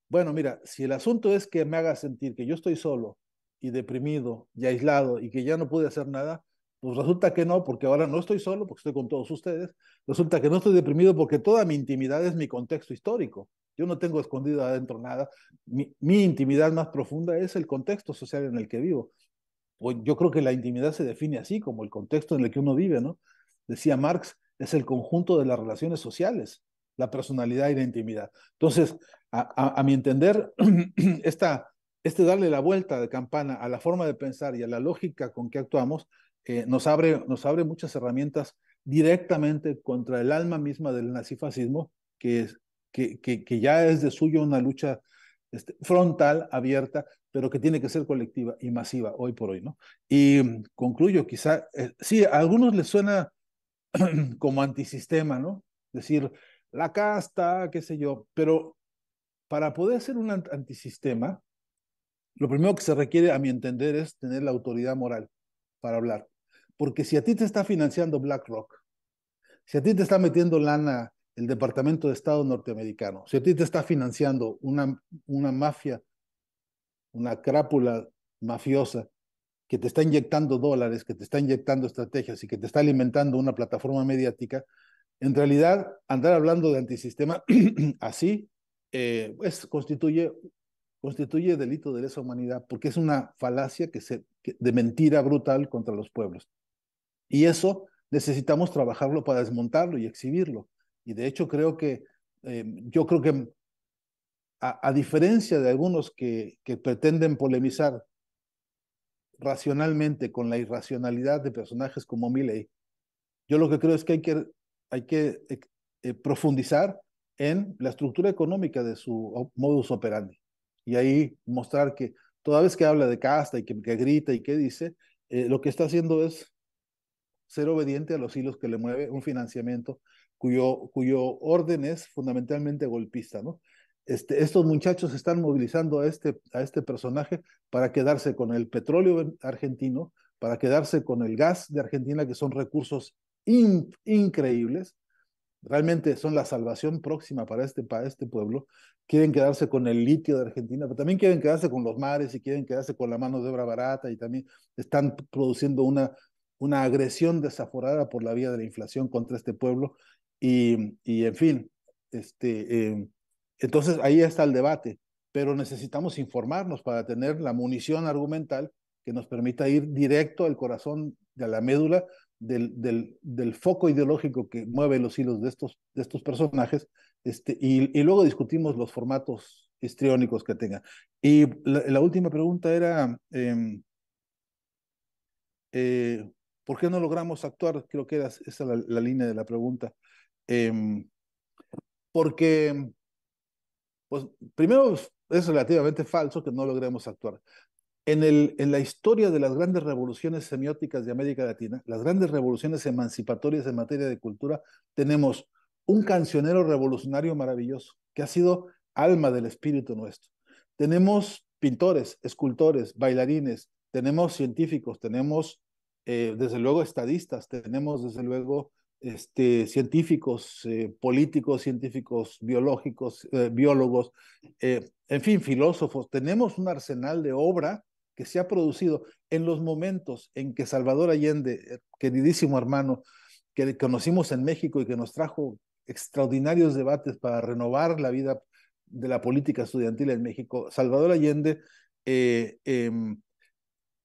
bueno, mira, si el asunto es que me haga sentir que yo estoy solo y deprimido y aislado y que ya no pude hacer nada, pues resulta que no, porque ahora no estoy solo, porque estoy con todos ustedes, resulta que no estoy deprimido porque toda mi intimidad es mi contexto histórico. Yo no tengo escondido adentro nada. Mi intimidad más profunda es el contexto social en el que vivo. Yo creo que la intimidad se define así, como el contexto en el que uno vive, ¿no? Decía Marx, es el conjunto de las relaciones sociales, la personalidad y la intimidad. Entonces, a mi entender, este darle la vuelta de campana a la forma de pensar y a la lógica con que actuamos, nos abre muchas herramientas directamente contra el alma misma del nazifascismo, que ya es de suyo una lucha frontal, abierta, pero que tiene que ser colectiva y masiva hoy por hoy, ¿no? Y concluyo, quizá, sí, a algunos les suena como antisistema, ¿no? Decir, la casta, qué sé yo, pero para poder ser un antisistema, lo primero que se requiere, a mi entender, es tener la autoridad moral para hablar. Porque si a ti te está financiando BlackRock, si a ti te está metiendo lana el Departamento de Estado norteamericano, si a ti te está financiando una mafia, una crápula mafiosa que te está inyectando dólares, que te está inyectando estrategias y que te está alimentando una plataforma mediática, en realidad andar hablando de antisistema así pues constituye delito de lesa humanidad, porque es una falacia de mentira brutal contra los pueblos. Y eso necesitamos trabajarlo para desmontarlo y exhibirlo. Y de hecho yo creo que a diferencia de algunos que pretenden polemizar racionalmente con la irracionalidad de personajes como Milley, yo lo que creo es que hay que profundizar en la estructura económica de su modus operandi. Y ahí mostrar que toda vez que habla de casta y que grita y que dice, lo que está haciendo es ser obediente a los hilos que le mueve un financiamiento cuyo orden es fundamentalmente golpista, ¿no? Estos muchachos están movilizando a este personaje para quedarse con el petróleo argentino, para quedarse con el gas de Argentina, que son recursos increíbles, realmente son la salvación próxima para este pueblo. Quieren quedarse con el litio de Argentina, pero también quieren quedarse con los mares y quieren quedarse con la mano de obra barata y también están produciendo una agresión desaforada por la vía de la inflación contra este pueblo. Y en fin, entonces ahí está el debate, pero necesitamos informarnos para tener la munición argumental que nos permita ir directo al corazón, de la médula del foco ideológico que mueve los hilos de estos personajes, y luego discutimos los formatos histriónicos que tengan. Y la última pregunta era, eh, ¿por qué no logramos actuar? Creo que era esa la línea de la pregunta. Eh, Porque, pues, primero es relativamente falso que no logremos actuar. En la historia de las grandes revoluciones semióticas de América Latina, las grandes revoluciones emancipatorias en materia de cultura, tenemos un cancionero revolucionario maravilloso, que ha sido alma del espíritu nuestro. Tenemos pintores, escultores, bailarines, tenemos científicos, tenemos desde luego estadistas, tenemos desde luego científicos, políticos, científicos biológicos, biólogos, en fin, filósofos. Tenemos un arsenal de obra que se ha producido en los momentos en que Salvador Allende, queridísimo hermano, que conocimos en México y que nos trajo extraordinarios debates para renovar la vida de la política estudiantil en México, Salvador Allende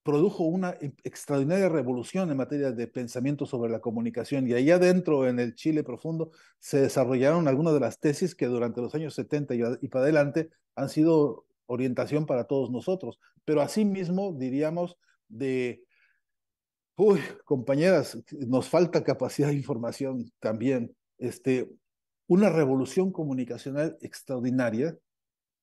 produjo una extraordinaria revolución en materia de pensamiento sobre la comunicación, y allá adentro, en el Chile profundo, se desarrollaron algunas de las tesis que durante los años 70 y para adelante han sido orientación para todos nosotros. Pero asimismo, diríamos, de, uy, compañeras, nos falta capacidad de información también, una revolución comunicacional extraordinaria.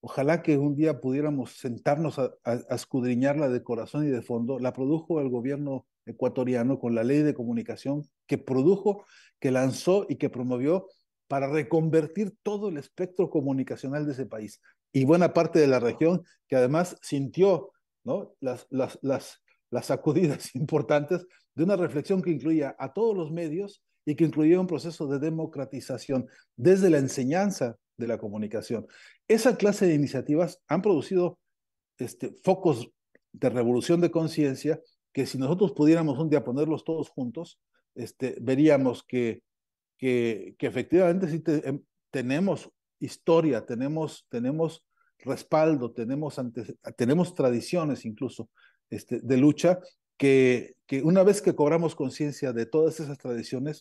Ojalá que un día pudiéramos sentarnos a escudriñarla de corazón y de fondo. La produjo el gobierno ecuatoriano con la ley de comunicación que produjo, que lanzó y que promovió para reconvertir todo el espectro comunicacional de ese país y buena parte de la región, que además sintió, ¿no?, las sacudidas importantes de una reflexión que incluía a todos los medios y que incluía un proceso de democratización desde la enseñanza de la comunicación. Esa clase de iniciativas han producido focos de revolución de conciencia que, si nosotros pudiéramos un día ponerlos todos juntos, veríamos que efectivamente sí tenemos historia, tenemos respaldo, tenemos tradiciones incluso de lucha, que una vez que cobramos conciencia de todas esas tradiciones,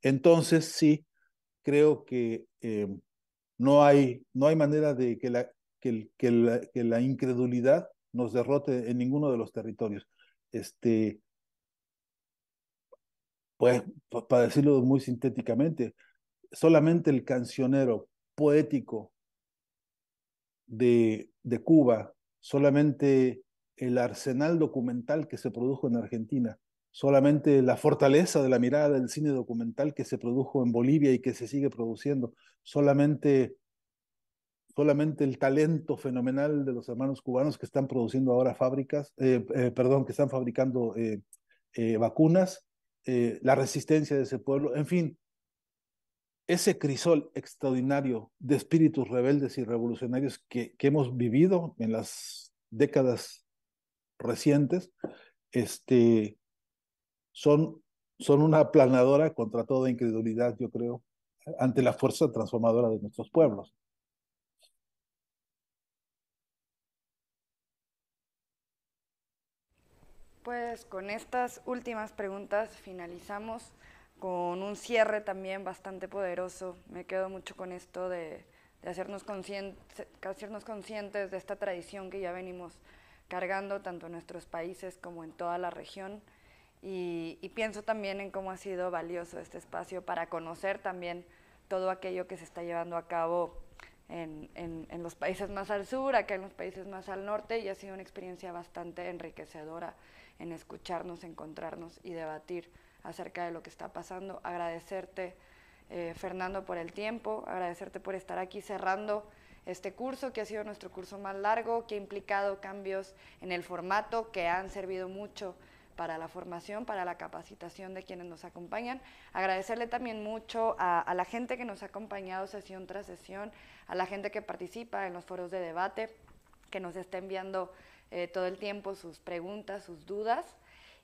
entonces sí creo que no hay manera de que la incredulidad nos derrote en ninguno de los territorios. Pues, para decirlo muy sintéticamente, solamente el cancionero poético de Cuba, solamente el arsenal documental que se produjo en Argentina, solamente la fortaleza de la mirada del cine documental que se produjo en Bolivia y que se sigue produciendo, solamente el talento fenomenal de los hermanos cubanos que están produciendo ahora que están fabricando vacunas, la resistencia de ese pueblo, en fin, ese crisol extraordinario de espíritus rebeldes y revolucionarios que hemos vivido en las décadas recientes, este, son, son una aplanadora contra toda incredulidad, yo creo, ante la fuerza transformadora de nuestros pueblos. Pues con estas últimas preguntas finalizamos con un cierre también bastante poderoso. Me quedo mucho con esto de hacernos conscientes de esta tradición que ya venimos cargando tanto en nuestros países como en toda la región. Y pienso también en cómo ha sido valioso este espacio para conocer también todo aquello que se está llevando a cabo en los países más al sur, acá en los países más al norte, y ha sido una experiencia bastante enriquecedora en escucharnos, encontrarnos y debatir acerca de lo que está pasando. Agradecerte, Fernando, por el tiempo, agradecerte por estar aquí cerrando este curso, que ha sido nuestro curso más largo, que ha implicado cambios en el formato que han servido mucho para la formación, para la capacitación de quienes nos acompañan. Agradecerle también mucho a la gente que nos ha acompañado sesión tras sesión, a la gente que participa en los foros de debate, que nos está enviando todo el tiempo sus preguntas, sus dudas.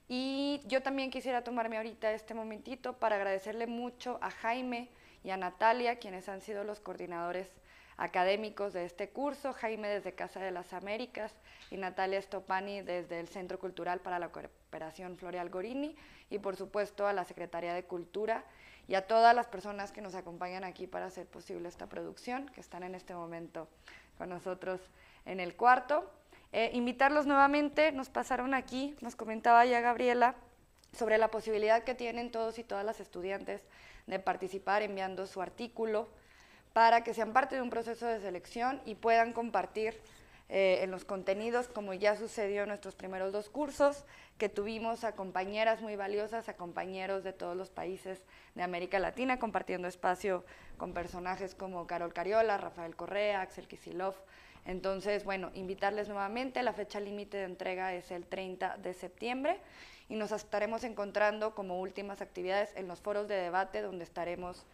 Y yo también quisiera tomarme ahorita este momentito para agradecerle mucho a Jaime y a Natalia, quienes han sido los coordinadores académicos de este curso, Jaime desde Casa de las Américas y Natalia Stopani desde el Centro Cultural para la Cooperación Floreal Gorini, y por supuesto a la Secretaría de Cultura y a todas las personas que nos acompañan aquí para hacer posible esta producción, que están en este momento con nosotros en el cuarto. Invitarlos nuevamente, nos pasaron aquí, nos comentaba ya Gabriela, sobre la posibilidad que tienen todos y todas las estudiantes de participar enviando su artículo para que sean parte de un proceso de selección y puedan compartir en los contenidos, como ya sucedió en nuestros primeros 2 cursos, que tuvimos a compañeras muy valiosas, a compañeros de todos los países de América Latina, compartiendo espacio con personajes como Carol Cariola, Rafael Correa, Axel Kicillof. Entonces, bueno, invitarles nuevamente, la fecha límite de entrega es el 30 de septiembre y nos estaremos encontrando como últimas actividades en los foros de debate, donde estaremos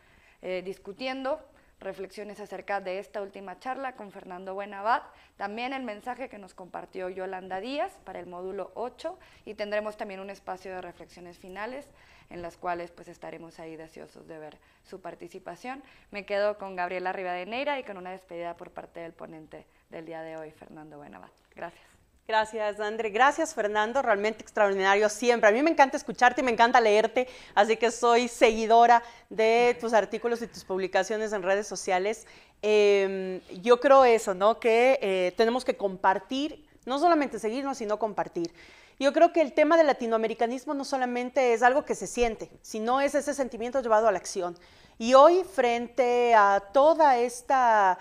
discutiendo reflexiones acerca de esta última charla con Fernando Buenabad, también el mensaje que nos compartió Yolanda Díaz para el módulo 8, y tendremos también un espacio de reflexiones finales en las cuales pues estaremos ahí deseosos de ver su participación. Me quedo con Gabriela Rivadeneira y con una despedida por parte del ponente del día de hoy, Fernando Buenabad. Gracias. Gracias, André. Gracias, Fernando. Realmente extraordinario siempre. A mí me encanta escucharte y me encanta leerte, así que soy seguidora de tus artículos y tus publicaciones en redes sociales. Yo creo eso, ¿no? Que tenemos que compartir, no solamente seguirnos, sino compartir. Yo creo que el tema del latinoamericanismo no solamente es algo que se siente, sino es ese sentimiento llevado a la acción. Y hoy, frente a toda esta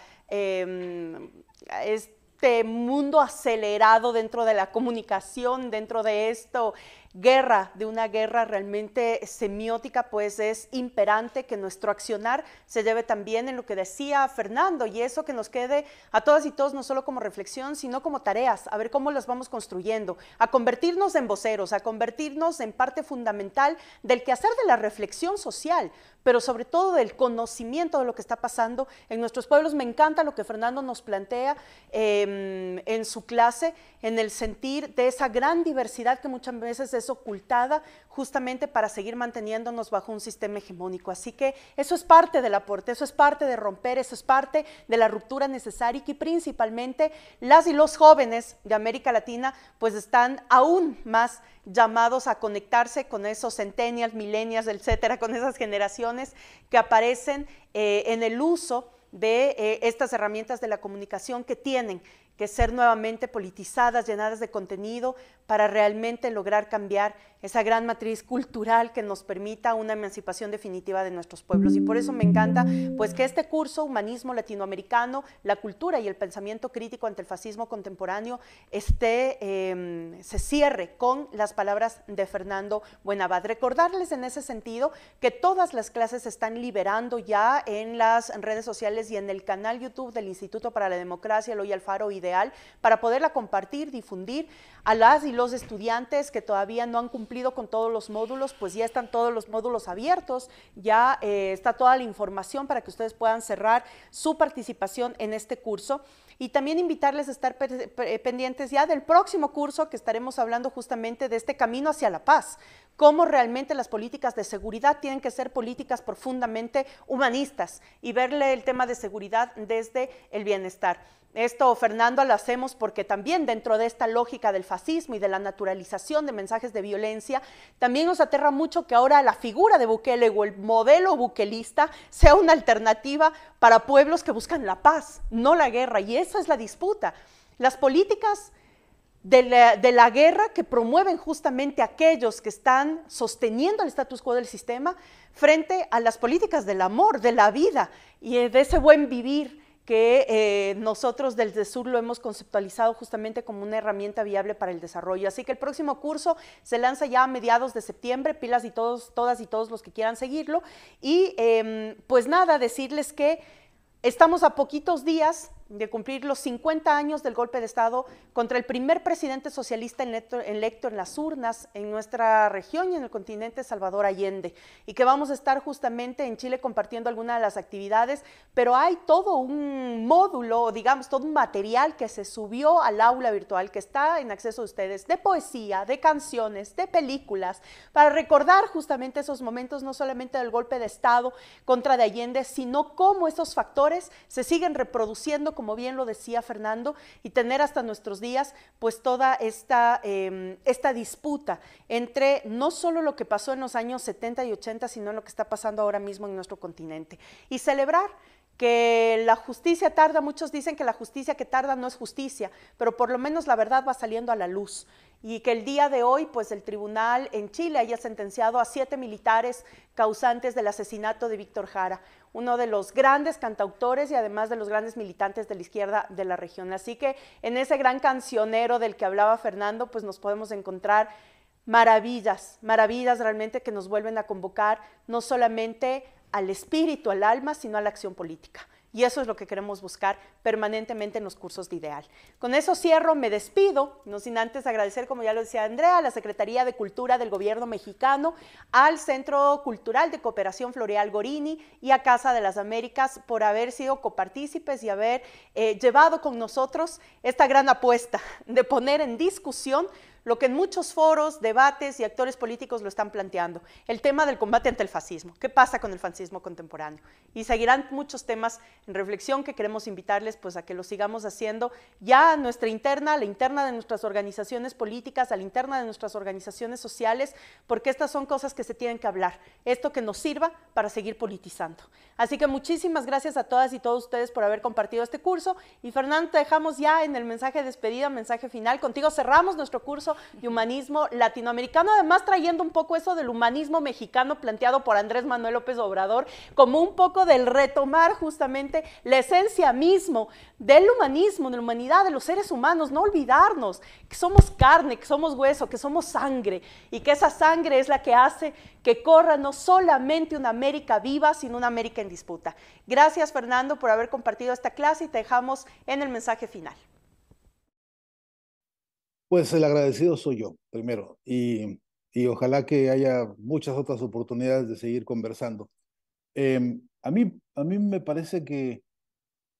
este mundo acelerado dentro de la comunicación, dentro de esto, de una guerra realmente semiótica, pues es imperante que nuestro accionar se lleve también en lo que decía Fernando, y eso que nos quede a todas y todos no solo como reflexión, sino como tareas, a ver cómo las vamos construyendo, a convertirnos en voceros, a convertirnos en parte fundamental del quehacer de la reflexión social, pero sobre todo del conocimiento de lo que está pasando en nuestros pueblos. Me encanta lo que Fernando nos plantea en su clase, en el sentir de esa gran diversidad que muchas veces es ocultada justamente para seguir manteniéndonos bajo un sistema hegemónico. Así que eso es parte del aporte, eso es parte de romper, eso es parte de la ruptura necesaria, y que principalmente las y los jóvenes de América Latina pues están aún más llamados a conectarse con esos centennials, millennials, etcétera, con esas generaciones que aparecen en el uso de estas herramientas de la comunicación, que tienen que ser nuevamente politizadas, llenadas de contenido, para realmente lograr cambiar esa gran matriz cultural que nos permita una emancipación definitiva de nuestros pueblos. Y por eso me encanta pues que este curso, Humanismo Latinoamericano, la cultura y el pensamiento crítico ante el fascismo contemporáneo, se cierre con las palabras de Fernando Buenabad. Recordarles en ese sentido que todas las clases se están liberando ya en las redes sociales y en el canal YouTube del Instituto para la Democracia, Eloy Alfaro Ideal, para poderla compartir, difundir a las y los estudiantes que todavía no han cumplido con todos los módulos. Pues ya están todos los módulos abiertos, ya está toda la información para que ustedes puedan cerrar su participación en este curso. Y también invitarles a estar pendientes ya del próximo curso, que estaremos hablando justamente de este camino hacia la paz, cómo realmente las políticas de seguridad tienen que ser políticas profundamente humanistas y verle el tema de seguridad desde el bienestar. Esto, Fernando, lo hacemos porque también dentro de esta lógica del fascismo y de la naturalización de mensajes de violencia, también nos aterra mucho que ahora la figura de Bukele o el modelo bukelista sea una alternativa para pueblos que buscan la paz, no la guerra, y esa es la disputa. Las políticas de la guerra que promueven justamente aquellos que están sosteniendo el status quo del sistema frente a las políticas del amor, de la vida y de ese buen vivir que nosotros desde Sur lo hemos conceptualizado justamente como una herramienta viable para el desarrollo. Así que el próximo curso se lanza ya a mediados de septiembre, pilas y todas y todos los que quieran seguirlo. Y pues nada, decirles que estamos a poquitos días de cumplir los 50 años del golpe de Estado contra el primer presidente socialista electo en las urnas en nuestra región y en el continente, Salvador Allende, y que vamos a estar justamente en Chile compartiendo algunas de las actividades, pero hay todo un módulo, digamos, todo un material que se subió al aula virtual, que está en acceso a ustedes, de poesía, de canciones, de películas, para recordar justamente esos momentos, no solamente del golpe de Estado contra de Allende, sino cómo esos factores se siguen reproduciendo, como bien lo decía Fernando, y tener hasta nuestros días pues toda esta disputa entre no solo lo que pasó en los años 70 y 80, sino lo que está pasando ahora mismo en nuestro continente. Y celebrar que la justicia tarda, muchos dicen que la justicia que tarda no es justicia, pero por lo menos la verdad va saliendo a la luz, y que el día de hoy pues el tribunal en Chile haya sentenciado a 7 militares causantes del asesinato de Víctor Jara, uno de los grandes cantautores y además de los grandes militantes de la izquierda de la región. Así que en ese gran cancionero del que hablaba Fernando, pues nos podemos encontrar maravillas, maravillas realmente que nos vuelven a convocar no solamente al espíritu, al alma, sino a la acción política. Y eso es lo que queremos buscar permanentemente en los cursos de Ideal. Con eso cierro, me despido, no sin antes agradecer, como ya lo decía Andrea, a la Secretaría de Cultura del Gobierno mexicano, al Centro Cultural de Cooperación Floreal Gorini y a Casa de las Américas por haber sido copartícipes y haber llevado con nosotros esta gran apuesta de poner en discusión lo que en muchos foros, debates y actores políticos lo están planteando, el tema del combate ante el fascismo. ¿Qué pasa con el fascismo contemporáneo? Y seguirán muchos temas en reflexión que queremos invitarles pues, a que lo sigamos haciendo ya a nuestra interna, a la interna de nuestras organizaciones políticas, a la interna de nuestras organizaciones sociales, porque estas son cosas que se tienen que hablar, esto que nos sirva para seguir politizando. Así que muchísimas gracias a todas y todos ustedes por haber compartido este curso, y Fernando, te dejamos ya en el mensaje de despedida, mensaje final. Contigo cerramos nuestro curso de humanismo latinoamericano, además trayendo un poco eso del humanismo mexicano planteado por Andrés Manuel López Obrador, como un poco del retomar justamente la esencia mismo del humanismo, de la humanidad, de los seres humanos, no olvidarnos que somos carne, que somos hueso, que somos sangre, y que esa sangre es la que hace que corra no solamente una América viva, sino una América en disputa. Gracias, Fernando, por haber compartido esta clase, y te dejamos en el mensaje final. Pues el agradecido soy yo, primero, y ojalá que haya muchas otras oportunidades de seguir conversando. A mí me parece que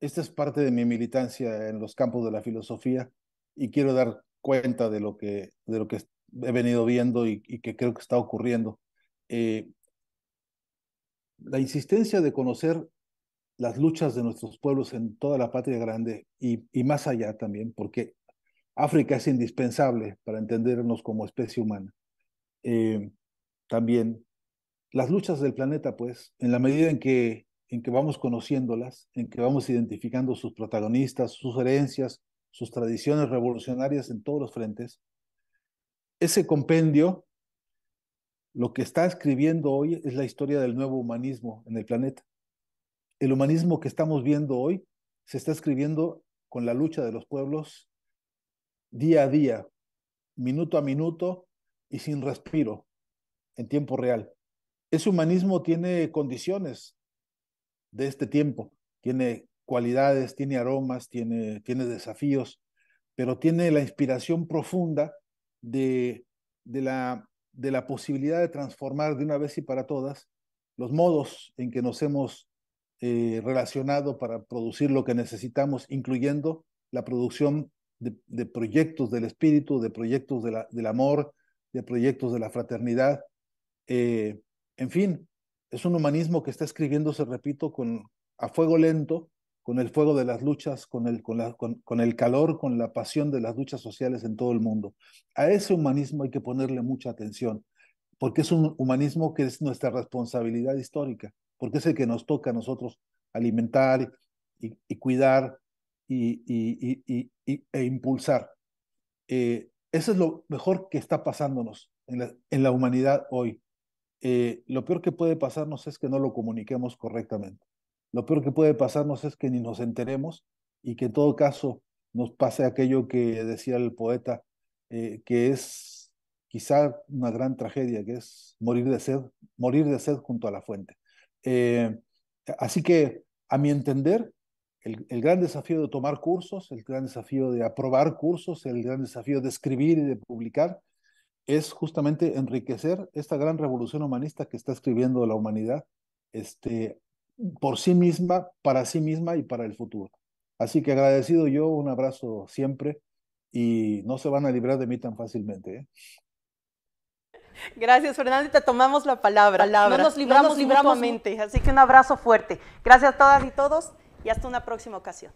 esta es parte de mi militancia en los campos de la filosofía, y quiero dar cuenta de lo que he venido viendo y que creo que está ocurriendo. La insistencia de conocer las luchas de nuestros pueblos en toda la patria grande y más allá también, porque África es indispensable para entendernos como especie humana. También las luchas del planeta, pues, en la medida en que vamos conociéndolas, en que vamos identificando sus protagonistas, sus herencias, sus tradiciones revolucionarias en todos los frentes, ese compendio, lo que está escribiendo hoy es la historia del nuevo humanismo en el planeta. El humanismo que estamos viendo hoy se está escribiendo con la lucha de los pueblos día a día, minuto a minuto y sin respiro, en tiempo real. Ese humanismo tiene condiciones de este tiempo, tiene cualidades, tiene aromas, tiene desafíos, pero tiene la inspiración profunda de la posibilidad de transformar de una vez y para todas los modos en que nos hemos relacionado para producir lo que necesitamos, incluyendo la producción de proyectos del espíritu, de proyectos del amor, de proyectos de la fraternidad. En fin, es un humanismo que está escribiéndose, repito, a fuego lento, con el fuego de las luchas, con el calor, con la pasión de las luchas sociales en todo el mundo. A ese humanismo hay que ponerle mucha atención, porque es un humanismo que es nuestra responsabilidad histórica, porque es el que nos toca a nosotros alimentar y cuidar e impulsar. Eso es lo mejor que está pasándonos en la humanidad hoy. Lo peor que puede pasarnos es que no lo comuniquemos correctamente. Lo peor que puede pasarnos es que ni nos enteremos, y que en todo caso nos pase aquello que decía el poeta, que es quizá una gran tragedia, que es morir de sed junto a la fuente. Así que, a mi entender, el gran desafío de tomar cursos, el gran desafío de aprobar cursos, el gran desafío de escribir y de publicar, es justamente enriquecer esta gran revolución humanista que está escribiendo la humanidad, por sí misma, para sí misma y para el futuro. Así que agradecido yo, un abrazo siempre, y no se van a librar de mí tan fácilmente, ¿eh? Gracias, Fernando, y te tomamos la palabra. No nos libramos mutuamente, así que un abrazo fuerte. Gracias a todas y todos, y hasta una próxima ocasión.